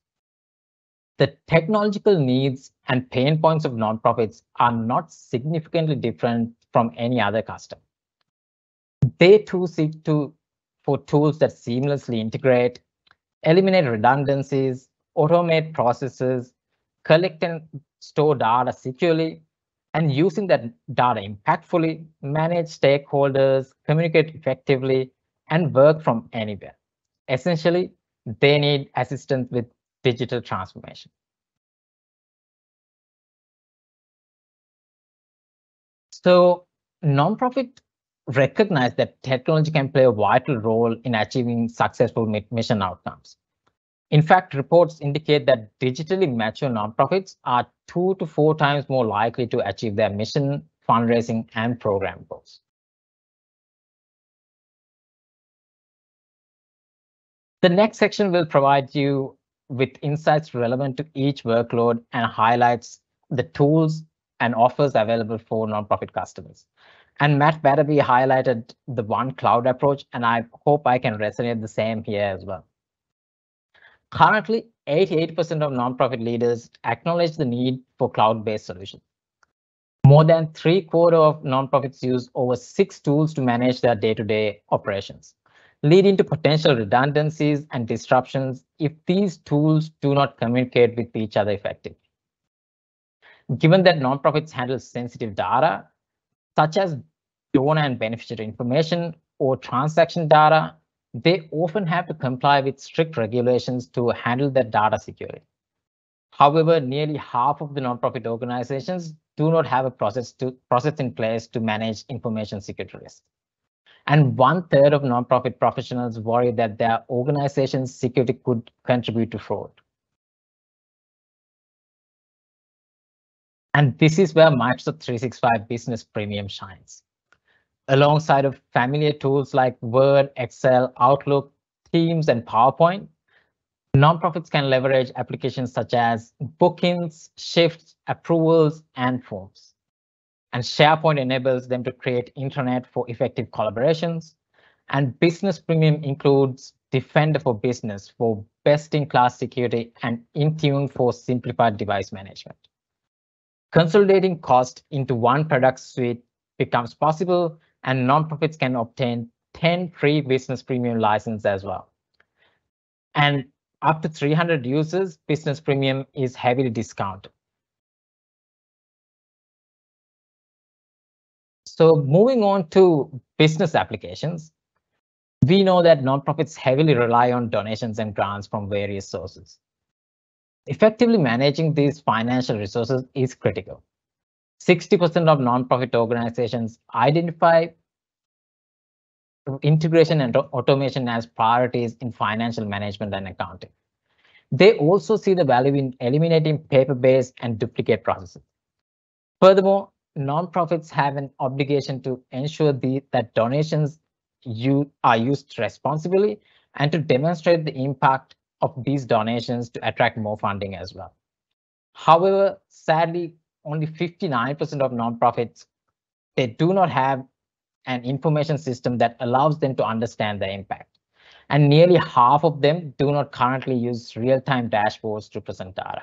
The technological needs and pain points of nonprofits are not significantly different from any other customer. They too seek for tools that seamlessly integrate, eliminate redundancies, automate processes, collect and store data securely, and using that data impactfully, manage stakeholders, communicate effectively, and work from anywhere. Essentially, they need assistance with digital transformation. So nonprofit recognize that technology can play a vital role in achieving successful mission outcomes. In fact, reports indicate that digitally mature nonprofits are 2 to 4 times more likely to achieve their mission, fundraising, and program goals. The next section will provide you with insights relevant to each workload and highlights the tools and offers available for nonprofit customers. And Matt Batterby highlighted the one cloud approach, and I hope I can resonate the same here as well. Currently, 88% of nonprofit leaders acknowledge the need for cloud-based solutions. More than 3/4 of nonprofits use over 6 tools to manage their day-to-day operations, leading to potential redundancies and disruptions if these tools do not communicate with each other effectively. Given that nonprofits handle sensitive data, such as donor and beneficiary information or transaction data, they often have to comply with strict regulations to handle their data securely. However, nearly half of the nonprofit organizations do not have a process in place to manage information security risk. And 1/3 of nonprofit professionals worry that their organization's security could contribute to fraud. And this is where Microsoft 365 Business Premium shines. Alongside of familiar tools like Word, Excel, Outlook, Teams, and PowerPoint, nonprofits can leverage applications such as bookings, shifts, approvals, and forms. And SharePoint enables them to create intranet for effective collaborations. And Business Premium includes Defender for Business for best-in-class security and Intune for simplified device management. Consolidating cost into one product suite becomes possible, and nonprofits can obtain 10 free Business Premium licenses as well. And up to 300 users, Business Premium is heavily discounted. So moving on to business applications, we know that nonprofits heavily rely on donations and grants from various sources. Effectively managing these financial resources is critical. 60% of nonprofit organizations identify integration and automation as priorities in financial management and accounting. They also see the value in eliminating paper-based and duplicate processes. Furthermore, nonprofits have an obligation to ensure that donations are used responsibly and to demonstrate the impact of these donations to attract more funding as well. However, sadly, only 59% of nonprofits, they do not have an information system that allows them to understand the impact. And nearly half of them do not currently use real-time dashboards to present data.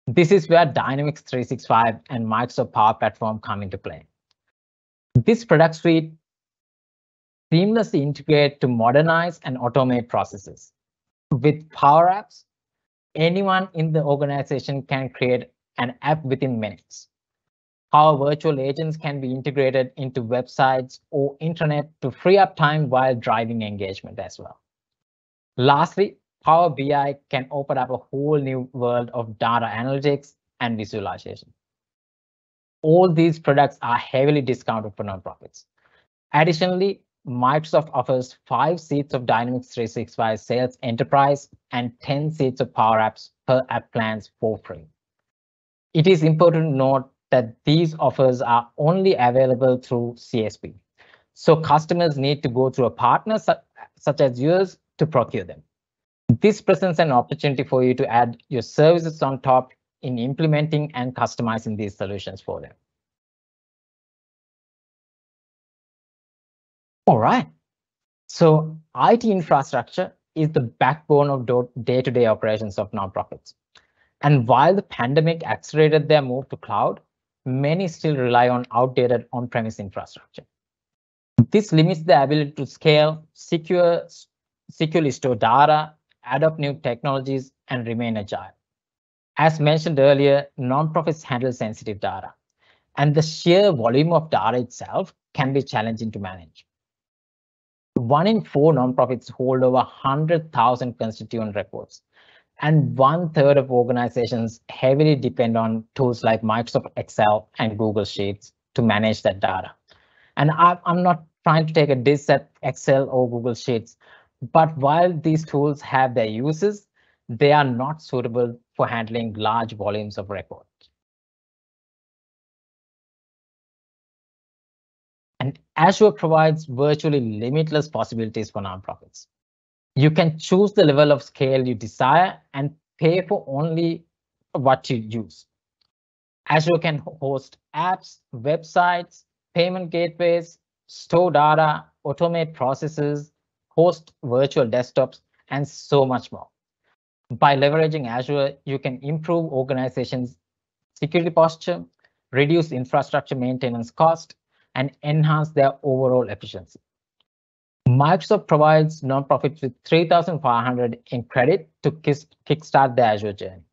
This is where Dynamics 365 and Microsoft Power Platform come into play. This product suite seamlessly integrates to modernize and automate processes. With Power Apps, anyone in the organization can create an app within minutes. Power Virtual Agents can be integrated into websites or intranet to free up time while driving engagement as well. Lastly, Power BI can open up a whole new world of data analytics and visualization. All these products are heavily discounted for nonprofits. Additionally, Microsoft offers 5 seats of Dynamics 365 Sales Enterprise and 10 seats of Power Apps per app plans for free. It is important to note that these offers are only available through CSP. So customers need to go through a partner such as yours to procure them. This presents an opportunity for you to add your services on top in implementing and customizing these solutions for them. All right. So IT infrastructure is the backbone of day-to-day operations of nonprofits. And while the pandemic accelerated their move to cloud, many still rely on outdated on-premise infrastructure. This limits the ability to scale, securely store data, adopt new technologies, and remain agile. As mentioned earlier, nonprofits handle sensitive data, and the sheer volume of data itself can be challenging to manage. 1 in 4 nonprofits hold over 100,000 constituent records, and 1/3 of organizations heavily depend on tools like Microsoft Excel and Google Sheets to manage that data. And I'm not trying to take a diss at Excel or Google Sheets, but while these tools have their uses, they are not suitable for handling large volumes of records. And Azure provides virtually limitless possibilities for nonprofits. You can choose the level of scale you desire and pay for only what you use. Azure can host apps, websites, payment gateways, store data, automate processes, host virtual desktops, and so much more. By leveraging Azure, you can improve organizations' security posture, reduce infrastructure maintenance cost, and enhance their overall efficiency. Microsoft provides nonprofits with $3,500 in credit to kickstart the Azure journey.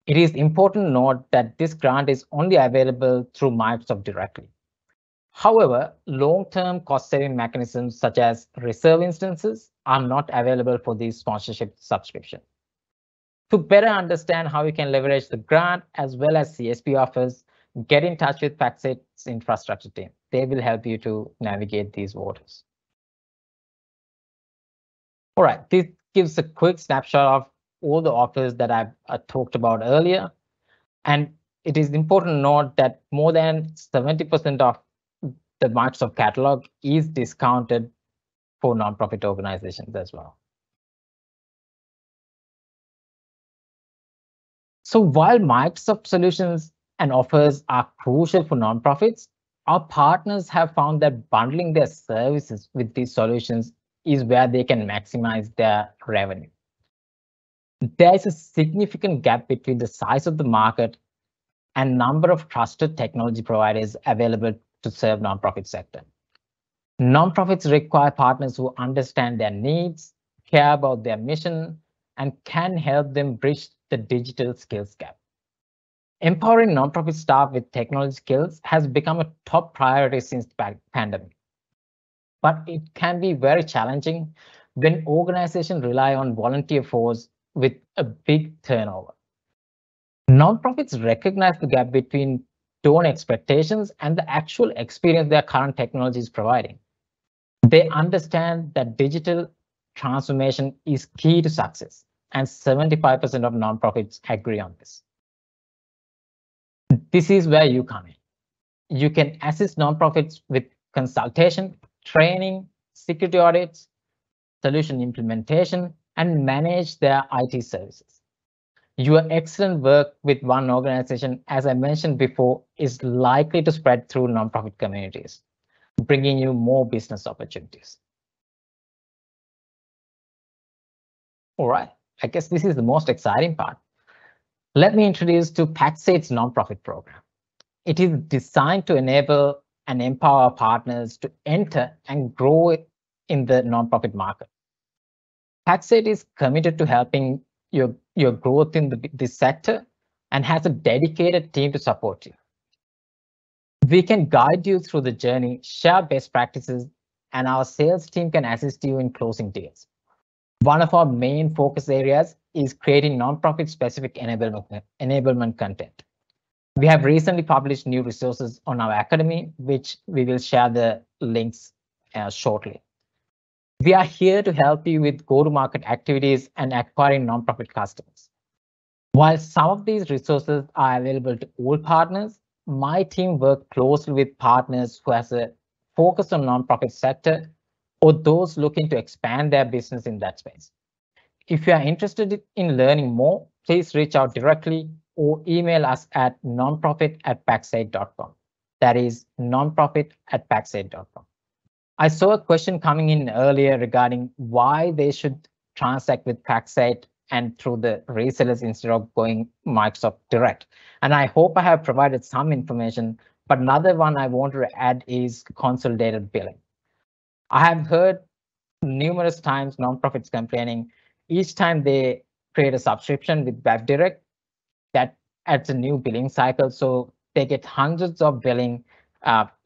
It is important to note that this grant is only available through Microsoft directly. However, long-term cost-saving mechanisms such as reserve instances are not available for these sponsorship subscriptions. To better understand how you can leverage the grant as well as CSP offers, get in touch with Pax8's infrastructure team. They will help you to navigate these waters. All right, this gives a quick snapshot of all the offers that I've talked about earlier. And it is important to note that more than 70% of the Microsoft catalog is discounted for nonprofit organizations as well. So while Microsoft solutions and offers are crucial for nonprofits, our partners have found that bundling their services with these solutions is where they can maximize their revenue. There is a significant gap between the size of the market and number of trusted technology providers available to serve nonprofit sector. Nonprofits require partners who understand their needs, care about their mission, and can help them bridge the digital skills gap. Empowering nonprofit staff with technology skills has become a top priority since the pandemic. But it can be very challenging when organizations rely on volunteer force with a big turnover. Nonprofits recognize the gap between donor expectations and the actual experience their current technology is providing. They understand that digital transformation is key to success, and 75% of nonprofits agree on this. This is where you come in. You can assist nonprofits with consultation, training, security audits, solution implementation, and manage their IT services. Your excellent work with one organization, as I mentioned before, is likely to spread through nonprofit communities, bringing you more business opportunities. All right, I guess this is the most exciting part. Let me introduce to Pax8's nonprofit program. It is designed to enable and empower partners to enter and grow in the nonprofit market. Pax8 is committed to helping your growth in this sector and has a dedicated team to support you. We can guide you through the journey, share best practices, and our sales team can assist you in closing deals. One of our main focus areas is creating nonprofit-specific enablement content. We have recently published new resources on our academy, which we will share the links shortly. We are here to help you with go-to-market activities and acquiring nonprofit customers. While some of these resources are available to all partners, my team works closely with partners who have a focus on nonprofit sector or those looking to expand their business in that space. If you are interested in learning more, please reach out directly or email us at nonprofit@pax8.com. That is nonprofit@pax8.com. I saw a question coming in earlier regarding why they should transact with Pax8 and through the resellers instead of going Microsoft direct. And I hope I have provided some information, but another one I want to add is consolidated billing. I have heard numerous times nonprofits complaining each time they create a subscription with WebDirect, that adds a new billing cycle. So they get hundreds of billing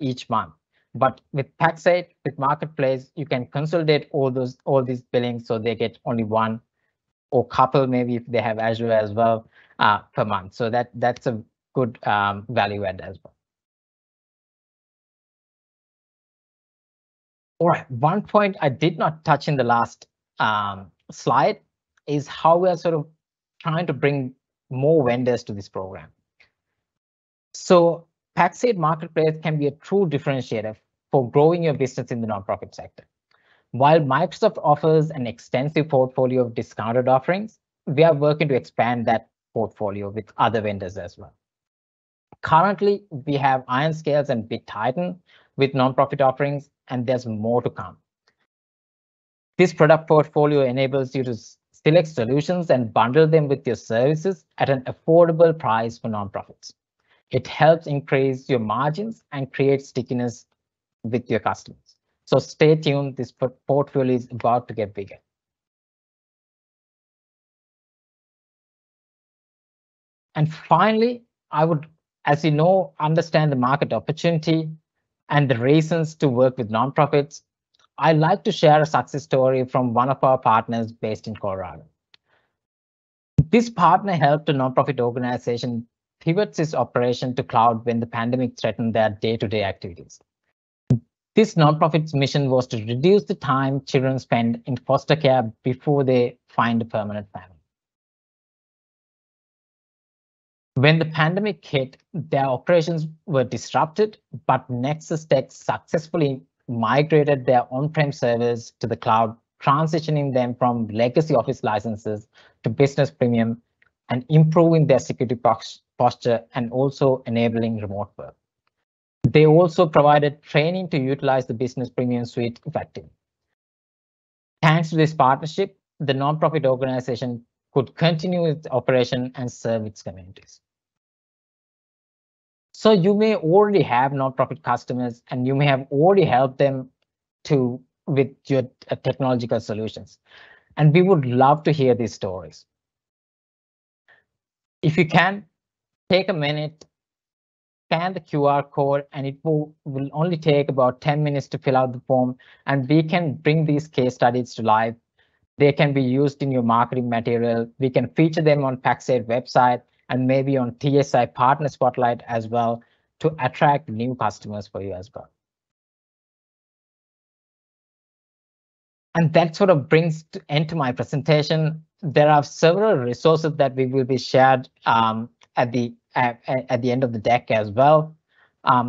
each month. But with Pax8, with Marketplace, you can consolidate all these billings, so they get only one or couple, maybe if they have Azure as well, per month. So that's a good value add as well. All right, one point I did not touch in the last slide is how we are sort of trying to bring more vendors to this program. So Pax8 Marketplace can be a true differentiator for growing your business in the nonprofit sector. While Microsoft offers an extensive portfolio of discounted offerings, we are working to expand that portfolio with other vendors as well. Currently, we have IronScales and BitTitan with nonprofit offerings, and there's more to come. This product portfolio enables you to select solutions and bundle them with your services at an affordable price for nonprofits. It helps increase your margins and create stickiness with your customers. So stay tuned, this portfolio is about to get bigger. And finally, I would, as you know, understand the market opportunity and the reasons to work with nonprofits. I'd like to share a success story from one of our partners based in Colorado. This partner helped a nonprofit organization pivot its operation to cloud when the pandemic threatened their day-to-day activities. This nonprofit's mission was to reduce the time children spend in foster care before they find a permanent family. When the pandemic hit, their operations were disrupted, but Nexus Tech successfully migrated their on-prem servers to the cloud, transitioning them from legacy Office licenses to Business Premium and improving their security posture and also enabling remote work. They also provided training to utilize the Business Premium suite effectively. Thanks to this partnership, the nonprofit organization could continue its operation and serve its communities. So you may already have nonprofit customers and you may have already helped them with your technological solutions. And we would love to hear these stories. If you can, take a minute, scan the QR code, and it will only take about 10 minutes to fill out the form, and we can bring these case studies to life. They can be used in your marketing material. We can feature them on Pax8 website and maybe on TSI Partner Spotlight as well to attract new customers for you as well. And that sort of brings to end to my presentation. There are several resources that we will be shared at the end of the deck as well.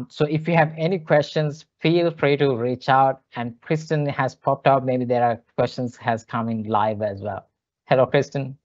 So if you have any questions, feel free to reach out. And Kristen has popped up. Maybe there are questions has come in live as well. Hello, Kristen.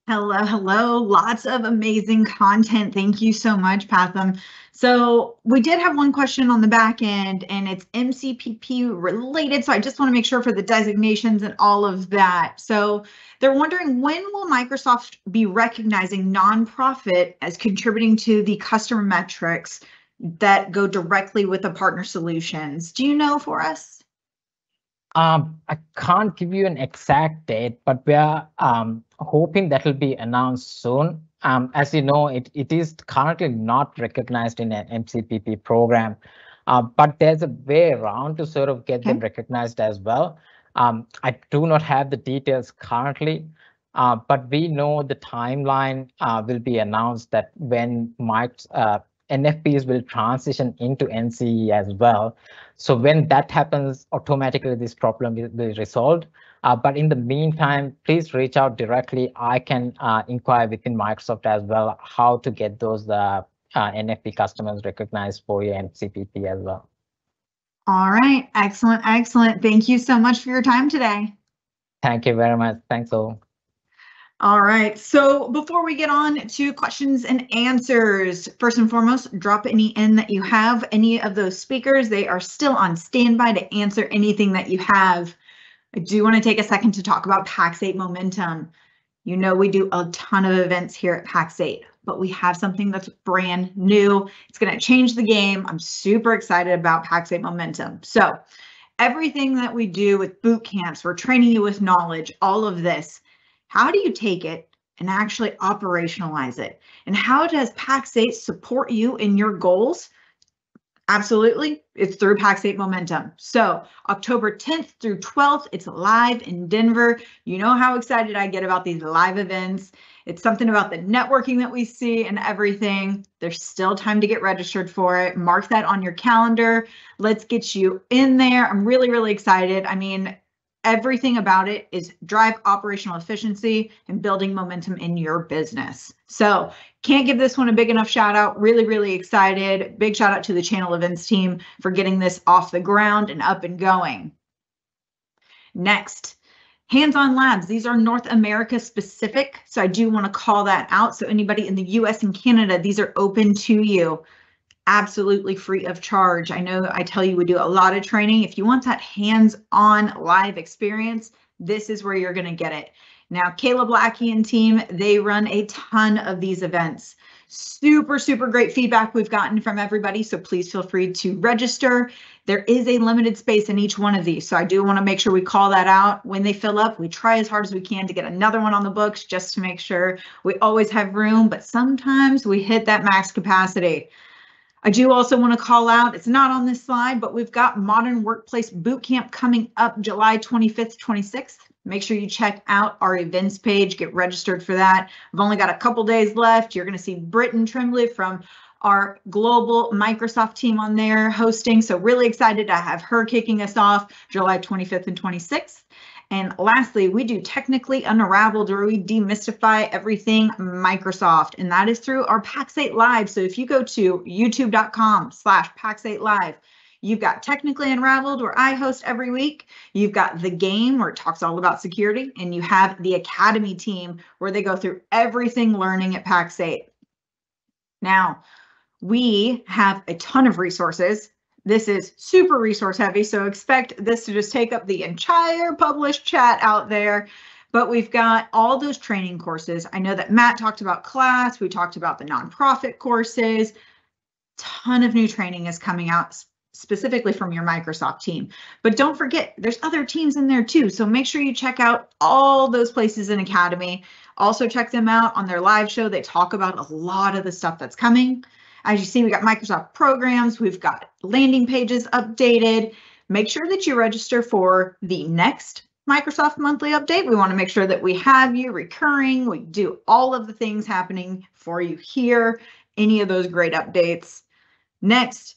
Hello, hello. Lots of amazing content. Thank you so much, Patham. So we did have one question on the back end, and it's MCPP related. So I just want to make sure for the designations and all of that. So they're wondering, when will Microsoft be recognizing nonprofit as contributing to the customer metrics that go directly with the partner solutions? Do you know for us? I can't give you an exact date, but we are hoping that will be announced soon. As you know, it is currently not recognized in an MCPP program, but there's a way around to sort of get them recognized as well. I do not have the details currently, but we know the timeline will be announced that when NFPs will transition into NCE as well. So when that happens, automatically this problem will be resolved. But in the meantime, please reach out directly. I can inquire within Microsoft as well how to get those NFP customers recognized for your MCPP as well. All right, excellent, excellent. Thank you so much for your time today. Thank you very much. Thanks all. All right, so before we get on to questions and answers, first and foremost, drop any in that you have. Any of those speakers, they are still on standby to answer anything that you have. I do want to take a second to talk about Pax8 Momentum. You know, we do a ton of events here at Pax8, but we have something that's brand new. It's going to change the game. I'm super excited about Pax8 Momentum. So everything that we do with boot camps, we're training you with knowledge, all of this. How do you take it and actually operationalize it? And how does Pax8 support you in your goals? Absolutely, it's through Pax8 Momentum. So October 10th through 12th, it's live in Denver. You know how excited I get about these live events. It's something about the networking that we see and everything. There's still time to get registered for it. Mark that on your calendar. Let's get you in there. I'm really, really excited. I mean, everything about it is drive operational efficiency and building momentum in your business. So can't give this one a big enough shout out. Really, really excited. Big shout out to the channel events team for getting this off the ground and up and going. Next, hands-on labs. These are North America specific. So I do want to call that out. So anybody in the US and Canada, these are open to you. Absolutely free of charge. I know I tell you we do a lot of training. If you want that hands-on live experience, this is where you're going to get it. Now, Kayla Blackie and team, they run a ton of these events. Super, super great feedback we've gotten from everybody. So please feel free to register. There is a limited space in each one of these. So I do want to make sure we call that out. When they fill up, we try as hard as we can to get another one on the books just to make sure we always have room. But sometimes we hit that max capacity. I do also want to call out, it's not on this slide, but we've got Modern Workplace Bootcamp coming up July 25th, 26th. Make sure you check out our events page, get registered for that. We've only got a couple days left. You're going to see Britton Tremblay from our global Microsoft team on there hosting. So really excited to have her kicking us off July 25th and 26th. And lastly, we do Technically Unraveled, where we demystify everything Microsoft, and that is through our Pax8 Live. So if you go to youtube.com/Pax8 Live, you've got Technically Unraveled, where I host every week. You've got The Game, where it talks all about security, and you have the Academy team, where they go through everything learning at Pax8. Now, we have a ton of resources. This is super resource heavy, so expect this to just take up the entire published chat out there. But we've got all those training courses. I know that Matt talked about class. We talked about the nonprofit courses. Ton of new training is coming out specifically from your Microsoft team. But don't forget, there's other teams in there too. So make sure you check out all those places in Academy. Also check them out on their live show. They talk about a lot of the stuff that's coming. As you see, we got Microsoft programs. We've got landing pages updated. Make sure that you register for the next Microsoft monthly update. We want to make sure that we have you recurring. We do all of the things happening for you here. Any of those great updates. Next,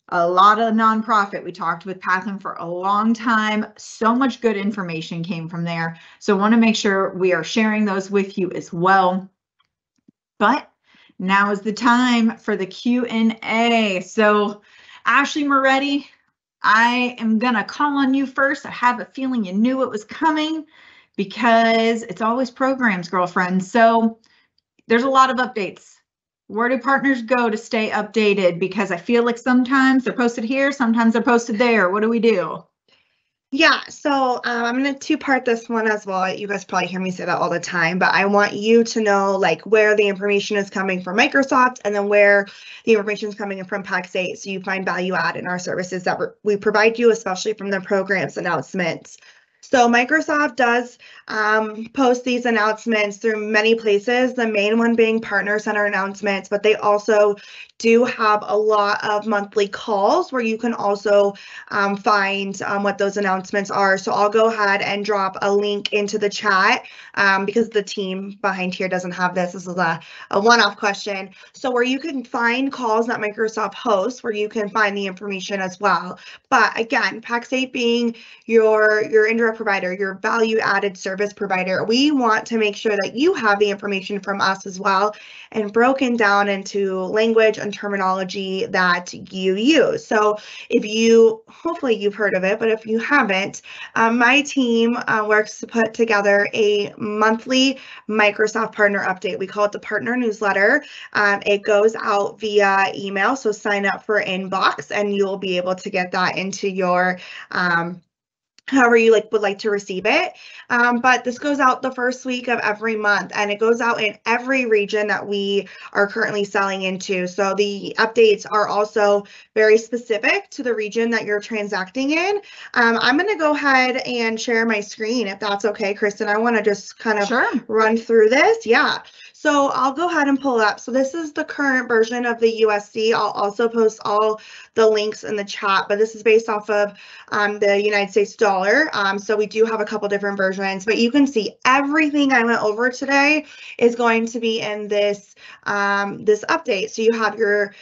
a lot of nonprofit. We talked with Patham for a long time. So much good information came from there. So want to make sure we are sharing those with you as well. But now is the time for the Q&A. So Ashley Moretti, I am going to call on you first. I have a feeling you knew it was coming because it's always programs, girlfriend. So there's a lot of updates. Where do partners go to stay updated? Because I feel like sometimes they're posted here, sometimes they're posted there. What do we do? Yeah, so I'm going to two-part this one as well. You guys probably hear me say that all the time, but I want you to know like where the information is coming from Microsoft and then where the information is coming from Pax8, so you find value add in our services that we provide you, especially from the programs announcements. So Microsoft does post these announcements through many places, the main one being Partner Center announcements, but they also do have a lot of monthly calls where you can also find what those announcements are. So I'll go ahead and drop a link into the chat because the team behind here doesn't have this. This is a one-off question. So where you can find calls that Microsoft hosts, where you can find the information as well. But again, Pax8 being your indirect provider, your value-added service provider, we want to make sure that you have the information from us as well and broken down into language and terminology that you use. So if you, hopefully you've heard of it, but if you haven't, my team works to put together a monthly Microsoft partner update. We call it the partner newsletter. It goes out via email, so sign up for inbox and you'll be able to get that into your however you would like to receive it. But this goes out the first week of every month and it goes out in every region that we are currently selling into. So the updates are also very specific to the region that you're transacting in. I'm going to go ahead and share my screen if that's okay, Kristen. I want to just kind of run through this. Yeah. So I'll go ahead and pull up. So this is the current version of the USD. I'll also post all the links in the chat, but this is based off of the United States dollar. So we do have a couple different versions, but you can see everything I went over today is going to be in this this update. So you have your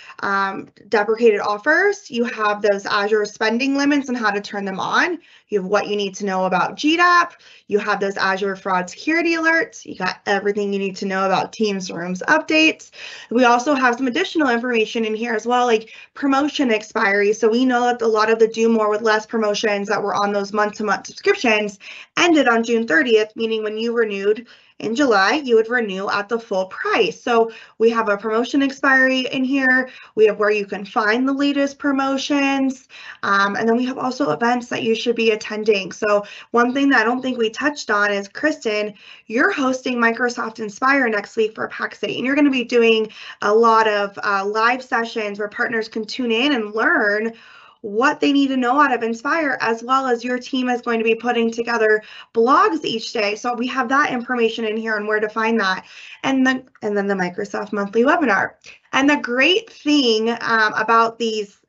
deprecated offers, you have those Azure spending limits and how to turn them on. You have what you need to know about GDAP. You have those Azure fraud security alerts. You got everything you need to know about Teams Rooms updates. We also have some additional information in here as well, like promotion expiry. So we know that a lot of the do more with less promotions that were on those month-to-month subscriptions ended on June 30th, meaning when you renewed in July, you would renew at the full price. So we have a promotion expiry in here. We have where you can find the latest promotions. And then we have also events that you should be attending. So one thing that I don't think we touched on is, Kristen, you're hosting Microsoft Inspire next week for Pax8, and you're going to be doing a lot of live sessions where partners can tune in and learn what they need to know out of Inspire, as well as your team is going to be putting together blogs each day. So we have that information in here and where to find that. And then the Microsoft monthly webinar. And the great thing about these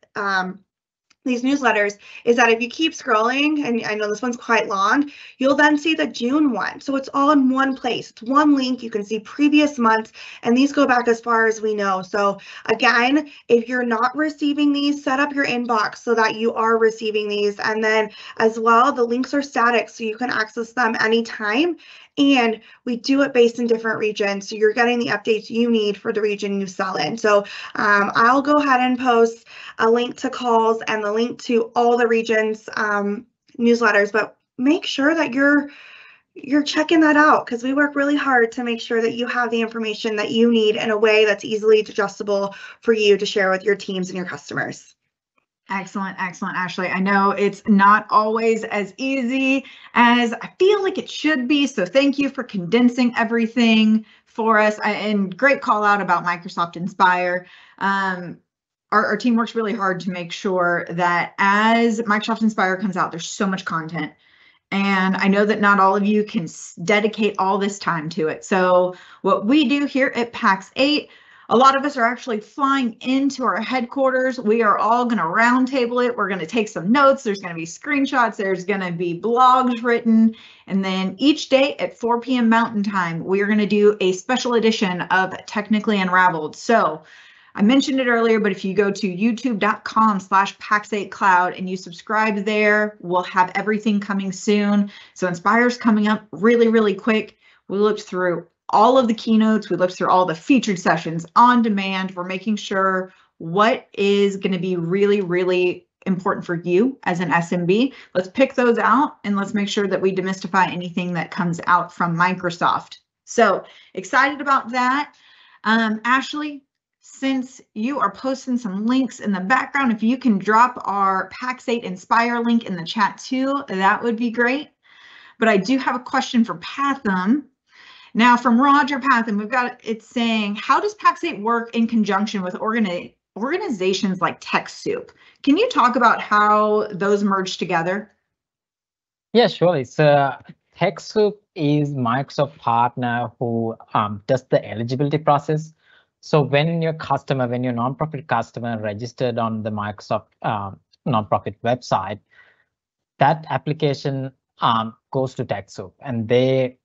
newsletters is that if you keep scrolling, and I know this one's quite long, you'll then see the June one. So it's all in one place. It's one link. You can see previous months, and these go back as far as we know. So again, if you're not receiving these, set up your inbox so that you are receiving these. And then as well, the links are static, so you can access them anytime. And we do it based in different regions, so you're getting the updates you need for the region you sell in. So I'll go ahead and post a link to calls and the link to all the regions newsletters, but make sure that you're checking that out, because we work really hard to make sure that you have the information that you need in a way that's easily digestible for you to share with your teams and your customers. Excellent, excellent, Ashley. I know it's not always as easy as I feel like it should be. So thank you for condensing everything for us, and great call out about Microsoft Inspire. our team works really hard to make sure that as Microsoft Inspire comes out, there's so much content. And I know that not all of you can dedicate all this time to it. So what we do here at Pax8, a lot of us are actually flying into our headquarters. We are all going to roundtable it. We're going to take some notes. There's going to be screenshots. There's going to be blogs written. And then each day at 4 p.m. Mountain Time, we are going to do a special edition of Technically Unraveled. So I mentioned it earlier, but if you go to youtube.com/Pax8Cloud and you subscribe there, we'll have everything coming soon. So Inspire's coming up really, really quick. We looked through all of the keynotes. We looked through all the featured sessions on demand. We're making sure what is going to be really, really important for you as an SMB. Let's pick those out and let's make sure that we demystify anything that comes out from Microsoft. So excited about that. Ashley, since you are posting some links in the background, if you can drop our Pax8 Inspire link in the chat too, that would be great. But I do have a question for Patham. Now from Roger Patham, we've got it saying, how does Pax8 work in conjunction with organizations like TechSoup? Can you talk about how those merge together? Yeah, surely. So TechSoup is Microsoft partner who does the eligibility process. So when your nonprofit customer registered on the Microsoft nonprofit website, that application goes to TechSoup, and they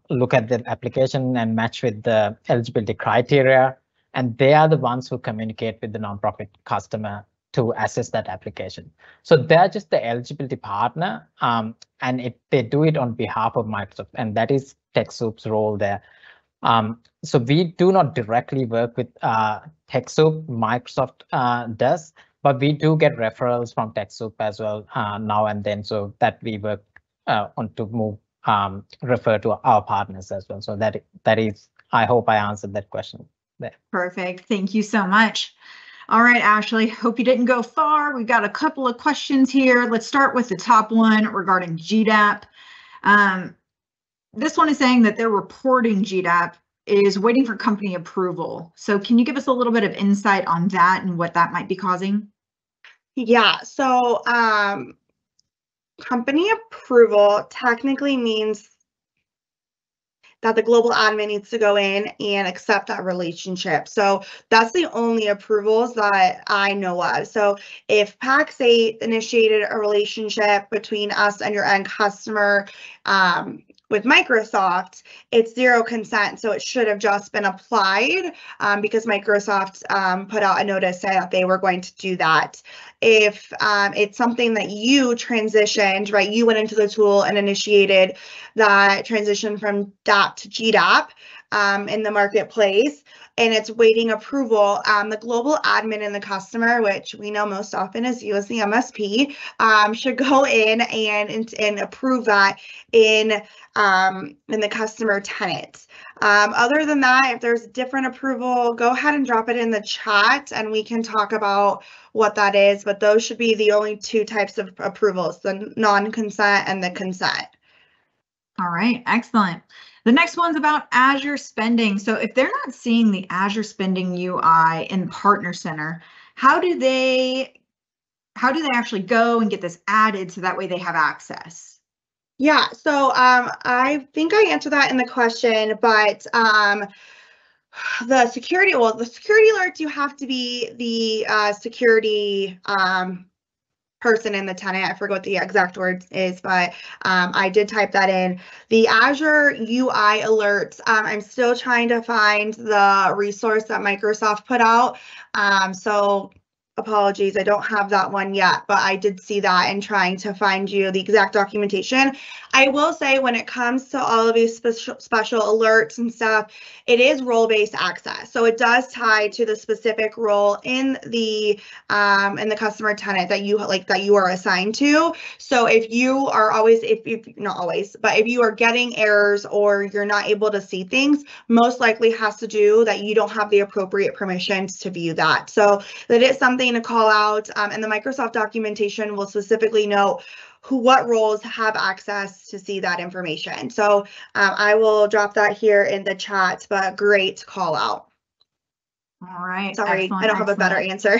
look at the application and match with the eligibility criteria, and they are the ones who communicate with the nonprofit customer to assess that application. So they're just the eligibility partner, and they do it on behalf of Microsoft, and that is TechSoup's role there. So we do not directly work with TechSoup, Microsoft does, but we do get referrals from TechSoup as well now and then, so that we work on to move, refer to our partners as well. So that is, I hope I answered that question there. Perfect. Thank you so much. All right, Ashley, hope you didn't go far. We've got a couple of questions here. Let's start with the top one regarding GDAP. This one is saying that their reporting GDAP is waiting for company approval. So can you give us a little bit of insight on that and what that might be causing? Yeah, so company approval technically means that the global admin needs to go in and accept that relationship. So that's the only approvals that I know of. So if Pax8 initiated a relationship between us and your end customer with Microsoft, it's zero consent. So it should have just been applied because Microsoft put out a notice saying that they were going to do that. If it's something that you transitioned, right, you went into the tool and initiated that transition from DAP to GDAP in the marketplace, and it's waiting approval, the global admin and the customer, which we know most often is you as the MSP, should go in and approve that in the customer tenant. Other than that, if there's different approval, go ahead and drop it in the chat and we can talk about what that is, but those should be the only two types of approvals, the non-consent and the consent. All right, excellent. The next one's about Azure spending. So if they're not seeing the Azure spending UI in Partner Center, how do they actually go and get this added so that way they have access? Yeah, so I think I answered that in the question, but the security alerts, you have to be the security person in the tenant. I forget what the exact word is, but I did type that in. The Azure UI alerts, I'm still trying to find the resource that Microsoft put out. So apologies, I don't have that one yet, but I did see that and trying to find you the exact documentation. I will say when it comes to all of these special alerts and stuff, it is role-based access. So it does tie to the specific role in the customer tenant that you are assigned to. So if you are always, if not always, but if you are getting errors or you're not able to see things, most likely has to do that you don't have the appropriate permissions to view that. So that is something to call out, and the Microsoft documentation will specifically note what roles have access to see that information. So I will drop that here in the chat, but great call out. All right. Sorry, excellent, I don't have a better answer.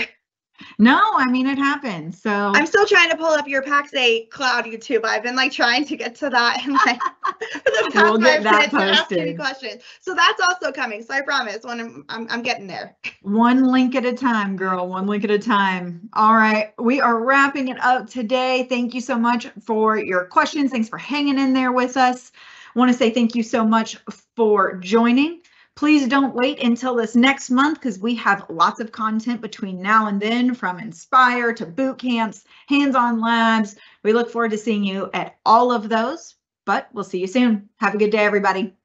No, I mean, it happens. So I'm still trying to pull up your Pax8 Cloud YouTube. I've been like trying to get to that and like for the past We'll get 5 that minutes you're asking me posted. questions. So that's also coming. So I promise when I'm getting there. one link at a time, girl, one link at a time. All right, we are wrapping it up today. Thank you so much for your questions. Thanks for hanging in there with us. I want to say thank you so much for joining. Please don't wait until this next month because we have lots of content between now and then, from Inspire to boot camps, hands-on labs. We look forward to seeing you at all of those, but we'll see you soon. Have a good day, everybody.